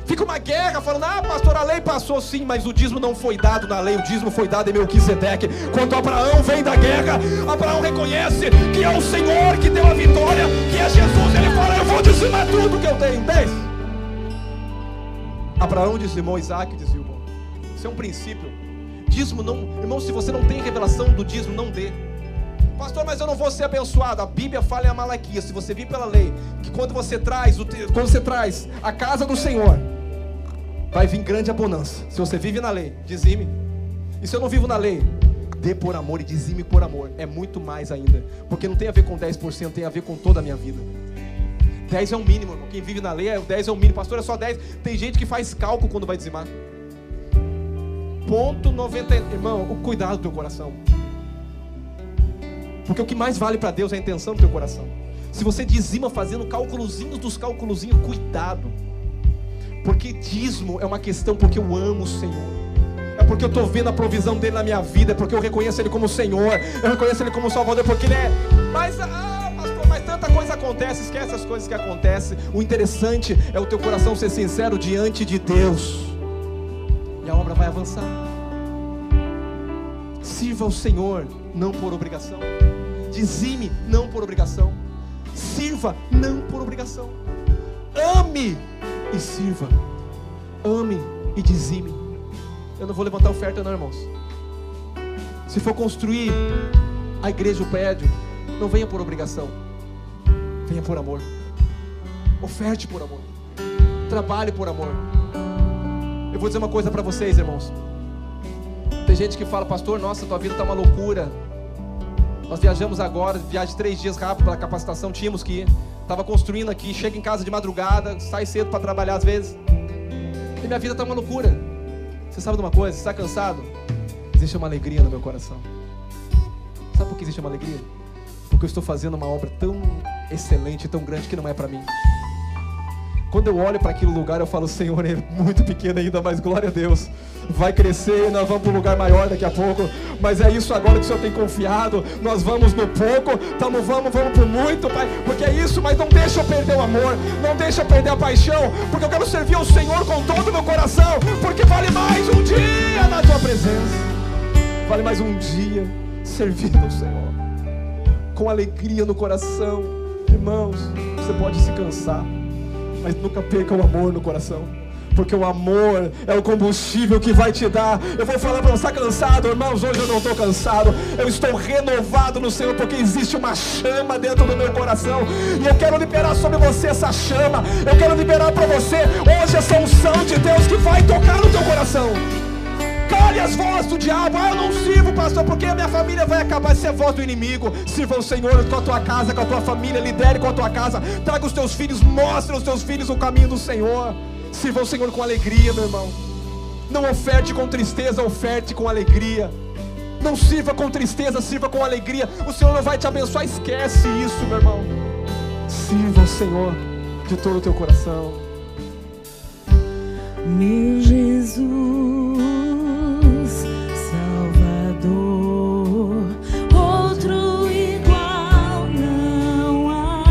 Fica uma guerra falando: pastor, a lei passou sim, mas o dízimo não foi dado na lei, o dízimo foi dado em Melquisedeque. Quando Abraão vem da guerra, Abraão reconhece que é o Senhor que deu a vitória, que é Jesus. Ele fala: eu vou dizimar tudo que eu tenho. 10. Abraão dizimou, Isaac dizimou. Isso é um princípio. Dízimo não, irmão, se você não tem revelação do dízimo, não dê. Pastor, mas eu não vou ser abençoado. A Bíblia fala em Amalequias, se você vir pela lei, que quando você traz a casa do Senhor, vai vir grande abundância. Se você vive na lei, dizime. E se eu não vivo na lei, dê por amor e dizime por amor. É muito mais ainda, porque não tem a ver com 10%, tem a ver com toda a minha vida. 10 é o mínimo, irmão. Quem vive na lei, 10 é o mínimo. Pastor, é só 10. Tem gente que faz cálculo quando vai dizimar. Ponto 90. Irmão, o cuidado do teu coração. Porque o que mais vale para Deus é a intenção do teu coração. Se você dizima fazendo cálculozinhos dos cálculozinhos, cuidado. Porque dízimo é uma questão porque eu amo o Senhor. É porque eu estou vendo a provisão dele na minha vida. É porque eu reconheço ele como Senhor. Eu reconheço ele como Salvador. Porque ele é... pastor, mas tanta coisa acontece. Esquece as coisas que acontecem. O interessante é o teu coração ser sincero diante de Deus. e a obra vai avançar. Sirva ao Senhor, não por obrigação. Dizime, não por obrigação. Sirva, não por obrigação. Ame e sirva. Ame e dizime. Eu não vou levantar oferta não, irmãos. Se for construir a igreja, o prédio, não venha por obrigação, venha por amor. Oferte por amor. Trabalhe por amor. Eu vou dizer uma coisa para vocês, irmãos. Tem gente que fala: pastor, nossa, tua vida está uma loucura. Nós viajamos agora, viagem de 3 dias rápido para capacitação, tínhamos que ir. Estava construindo aqui, chega em casa de madrugada, sai cedo para trabalhar às vezes. E minha vida está uma loucura. Você sabe de uma coisa? Você está cansado? Existe uma alegria no meu coração. Sabe por que existe uma alegria? Porque eu estou fazendo uma obra tão excelente, tão grande, que não é para mim. Quando eu olho para aquele lugar, eu falo: Senhor, é muito pequeno ainda, mas glória a Deus, vai crescer, nós vamos para um lugar maior daqui a pouco. Mas é isso agora que o Senhor tem confiado. Nós vamos no pouco, vamos para muito, Pai, porque é isso. Mas não deixa eu perder o amor, não deixa eu perder a paixão, porque eu quero servir ao Senhor com todo o meu coração, porque vale mais um dia na tua presença, vale mais um dia servindo ao Senhor com alegria no coração. Irmãos, você pode se cansar, mas nunca perca o amor no coração, porque o amor é o combustível que vai te dar. Eu vou falar para você: está cansado? Irmãos, hoje eu não estou cansado, eu estou renovado no Senhor, porque existe uma chama dentro do meu coração, e eu quero liberar sobre você essa chama. Eu quero liberar para você hoje essa unção de Deus que vai tocar no teu coração. Cale as vozes do diabo. Eu não sirvo, pastor, porque a minha família vai acabar. Isso é voz do inimigo. Sirva o Senhor com a tua casa, com a tua família. Lidere com a tua casa. Traga os teus filhos, mostre aos teus filhos o caminho do Senhor. Sirva o Senhor com alegria, meu irmão. Não oferte com tristeza, oferte com alegria. Não sirva com tristeza, sirva com alegria. O Senhor não vai te abençoar, esquece isso, meu irmão. Sirva o Senhor de todo o teu coração. Meu Jesus, outro igual não há.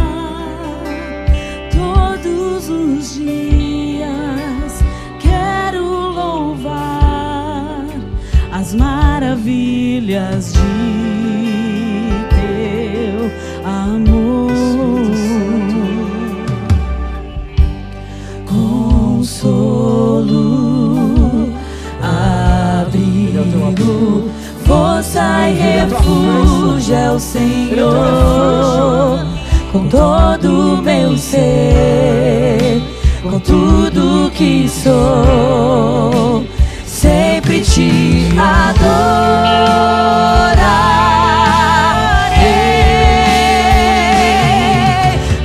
Todos os dias quero louvar as maravilhas de teu amor. Consolo, abrigo, força e refúgio é o Senhor. Com todo o meu ser, com tudo que sou, sempre te adorarei.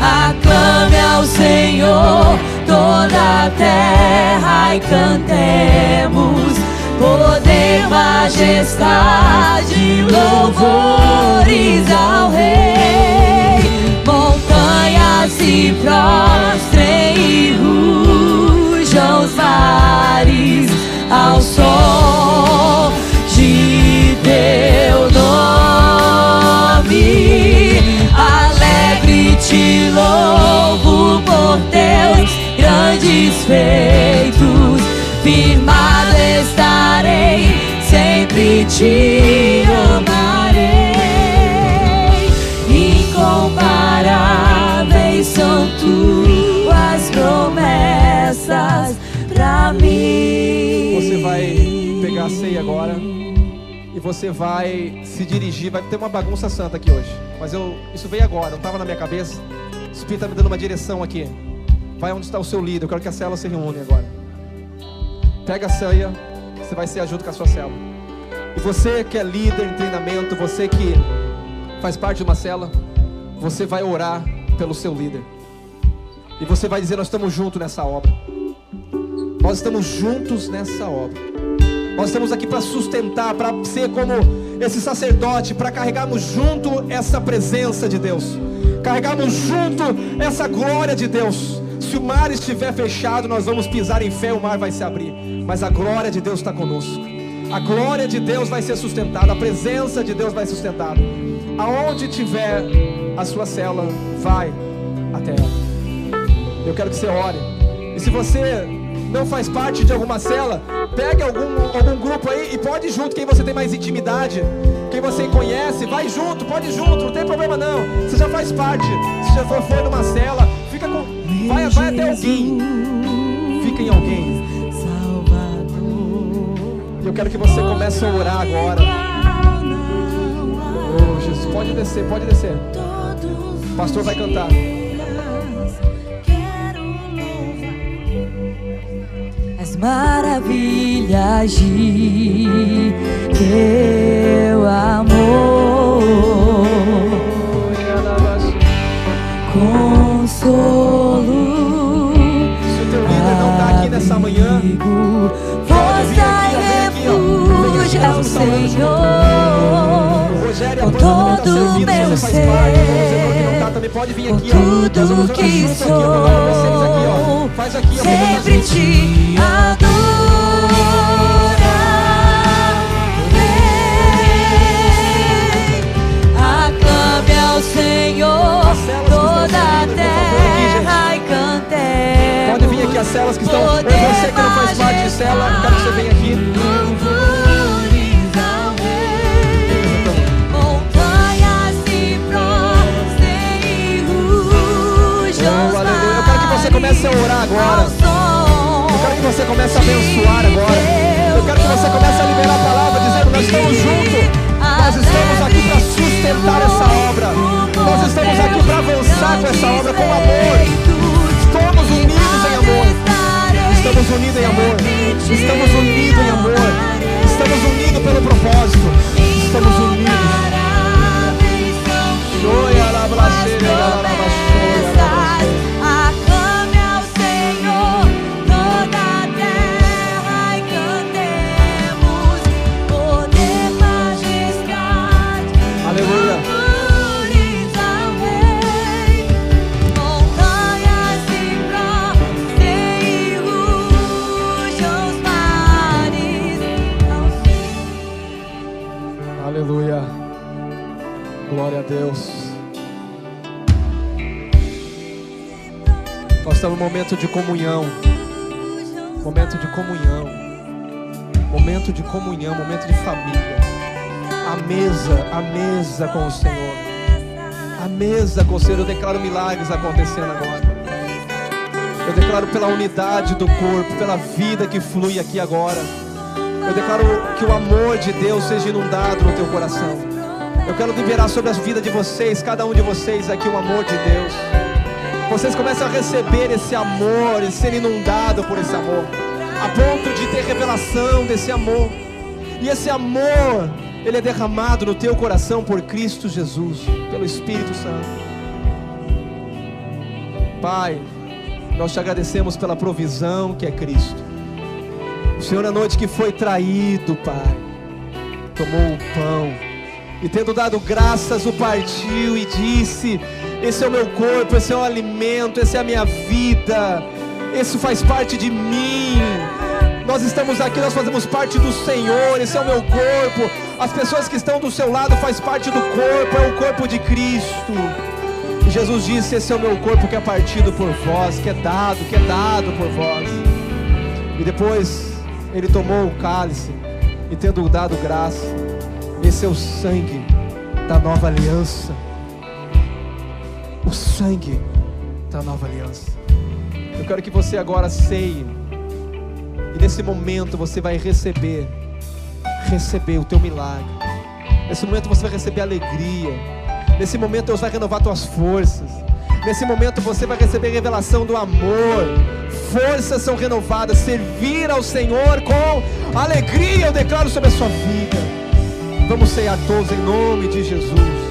Aclame ao Senhor toda a terra e cantemos poder, majestade, louvores ao Rei. Montanhas se prostrem e rujam os mares ao som de teu nome. Alegre te louvo por teus grandes feitos, firmado estarei, sempre te amarei. Incomparáveis são tuas promessas pra mim. Você vai pegar a ceia agora e você vai se dirigir. Vai ter uma bagunça santa aqui hoje, mas isso veio agora, não estava na minha cabeça. O Espírito está me dando uma direção aqui. Vai onde está o seu líder. Eu quero que a célula se reúne agora. Pega a ceia, você vai ser junto com a sua célula. E você que é líder em treinamento, você que faz parte de uma célula, você vai orar pelo seu líder. E você vai dizer: nós estamos juntos nessa obra. Nós estamos juntos nessa obra. Nós estamos aqui para sustentar, para ser como esse sacerdote, para carregarmos junto essa presença de Deus, carregarmos junto essa glória de Deus. Se o mar estiver fechado, nós vamos pisar em fé, o mar vai se abrir, mas a glória de Deus está conosco. A glória de Deus vai ser sustentada, a presença de Deus vai ser sustentada. Aonde tiver a sua célula, vai até ela. Eu quero que você ore. E se você não faz parte de alguma cela, pegue algum grupo aí e pode ir junto. Quem você tem mais intimidade, quem você conhece, vai junto, pode ir junto, não tem problema não. Você já faz parte. Se já foi numa cela, fica com, vai até alguém, fica em alguém. E eu quero que você comece a orar agora. Oh Jesus, pode descer, pode descer. O pastor vai cantar. As maravilhas de teu amor, consolo. Se o teu líder não está aqui nessa manhã, força e refúgio ao Senhor. Rogério, com todo o meu ser, pode vir aqui, tudo que sou, faz aqui, sempre te adorar. Aclame ao Senhor toda a terra e cantemos. Pode vir aqui as celas que estão. Você que não faz parte de cela, eu quero que você venha aqui. Comece a orar agora. Eu quero que você comece a abençoar agora. Eu quero que você comece a liberar a palavra dizendo: nós estamos juntos. Nós estamos aqui para sustentar essa obra. Nós estamos aqui para avançar com essa obra com amor. Estamos unidos em amor. Estamos unidos em amor. Estamos unidos em amor. Estamos unidos pelo propósito. Estamos unidos. Aleluia. Glória a Deus. Nós estamos num momento de comunhão. Momento de comunhão. Momento de comunhão, momento de família. A mesa com o Senhor. A mesa com o Senhor. Eu declaro milagres acontecendo agora. Eu declaro pela unidade do corpo, pela vida que flui aqui agora. Eu declaro que o amor de Deus seja inundado no teu coração. Eu quero liberar sobre a vida de vocês, cada um de vocês aqui, o amor de Deus. Vocês começam a receber esse amor e ser inundado por esse amor, a ponto de ter revelação desse amor. E esse amor, ele é derramado no teu coração por Cristo Jesus, pelo Espírito Santo. Pai, nós te agradecemos pela provisão que é Cristo. O Senhor, na noite que foi traído, Pai, tomou o pão e, tendo dado graças, o partiu e disse: esse é o meu corpo, esse é o alimento, essa é a minha vida, isso faz parte de mim. Nós estamos aqui, nós fazemos parte do Senhor, esse é o meu corpo. As pessoas que estão do seu lado fazem parte do corpo, é o corpo de Cristo. E Jesus disse: esse é o meu corpo que é partido por vós, que é dado por vós. E depois ele tomou o cálice e, tendo dado graça, esse é o sangue da nova aliança. O sangue da nova aliança. Eu quero que você agora ceie. E nesse momento você vai receber o teu milagre. Nesse momento você vai receber alegria. Nesse momento Deus vai renovar tuas forças. Nesse momento você vai receber revelação do amor. Forças são renovadas. Servir ao Senhor com alegria, eu declaro sobre a sua vida. Vamos ceiar todos em nome de Jesus.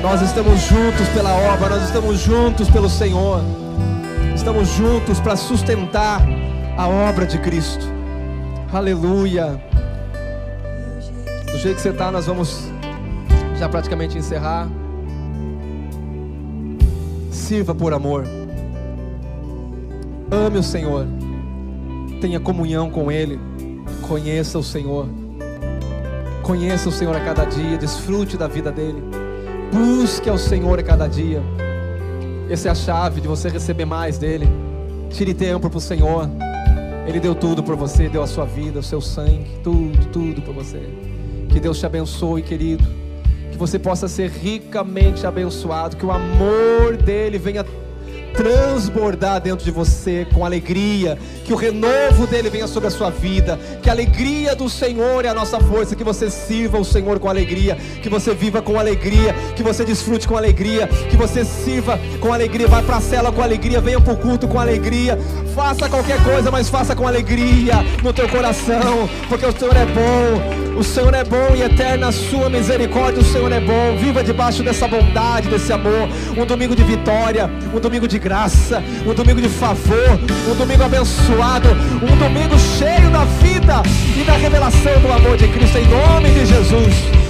Nós estamos juntos pela obra, nós estamos juntos pelo Senhor. Estamos juntos para sustentar a obra de Cristo. Aleluia. Do jeito que você está, nós vamos já praticamente encerrar. Sirva por amor. Ame o Senhor. Tenha comunhão com Ele. Conheça o Senhor. Conheça o Senhor a cada dia. Desfrute da vida dEle. Busque ao Senhor a cada dia. Essa é a chave de você receber mais dEle. Tire tempo para o Senhor. Ele deu tudo por você. Deu a sua vida, o seu sangue. Tudo por você. Que Deus te abençoe, querido. Que você possa ser ricamente abençoado. Que o amor dEle venha transbordar dentro de você com alegria. Que o renovo dEle venha sobre a sua vida. Que a alegria do Senhor é a nossa força. Que você sirva o Senhor com alegria. Que você viva com alegria. Que você desfrute com alegria. Que você sirva com alegria. Vai para a cela com alegria. Venha para o culto com alegria. Faça qualquer coisa, mas faça com alegria no teu coração. Porque o Senhor é bom. O Senhor é bom e eterna a sua misericórdia. O Senhor é bom. Viva debaixo dessa bondade, desse amor. Um domingo de vitória. Um domingo de graça. Um domingo de favor. Um domingo abençoado. Um domingo cheio da vida e da revelação do amor de Cristo. Em nome de Jesus.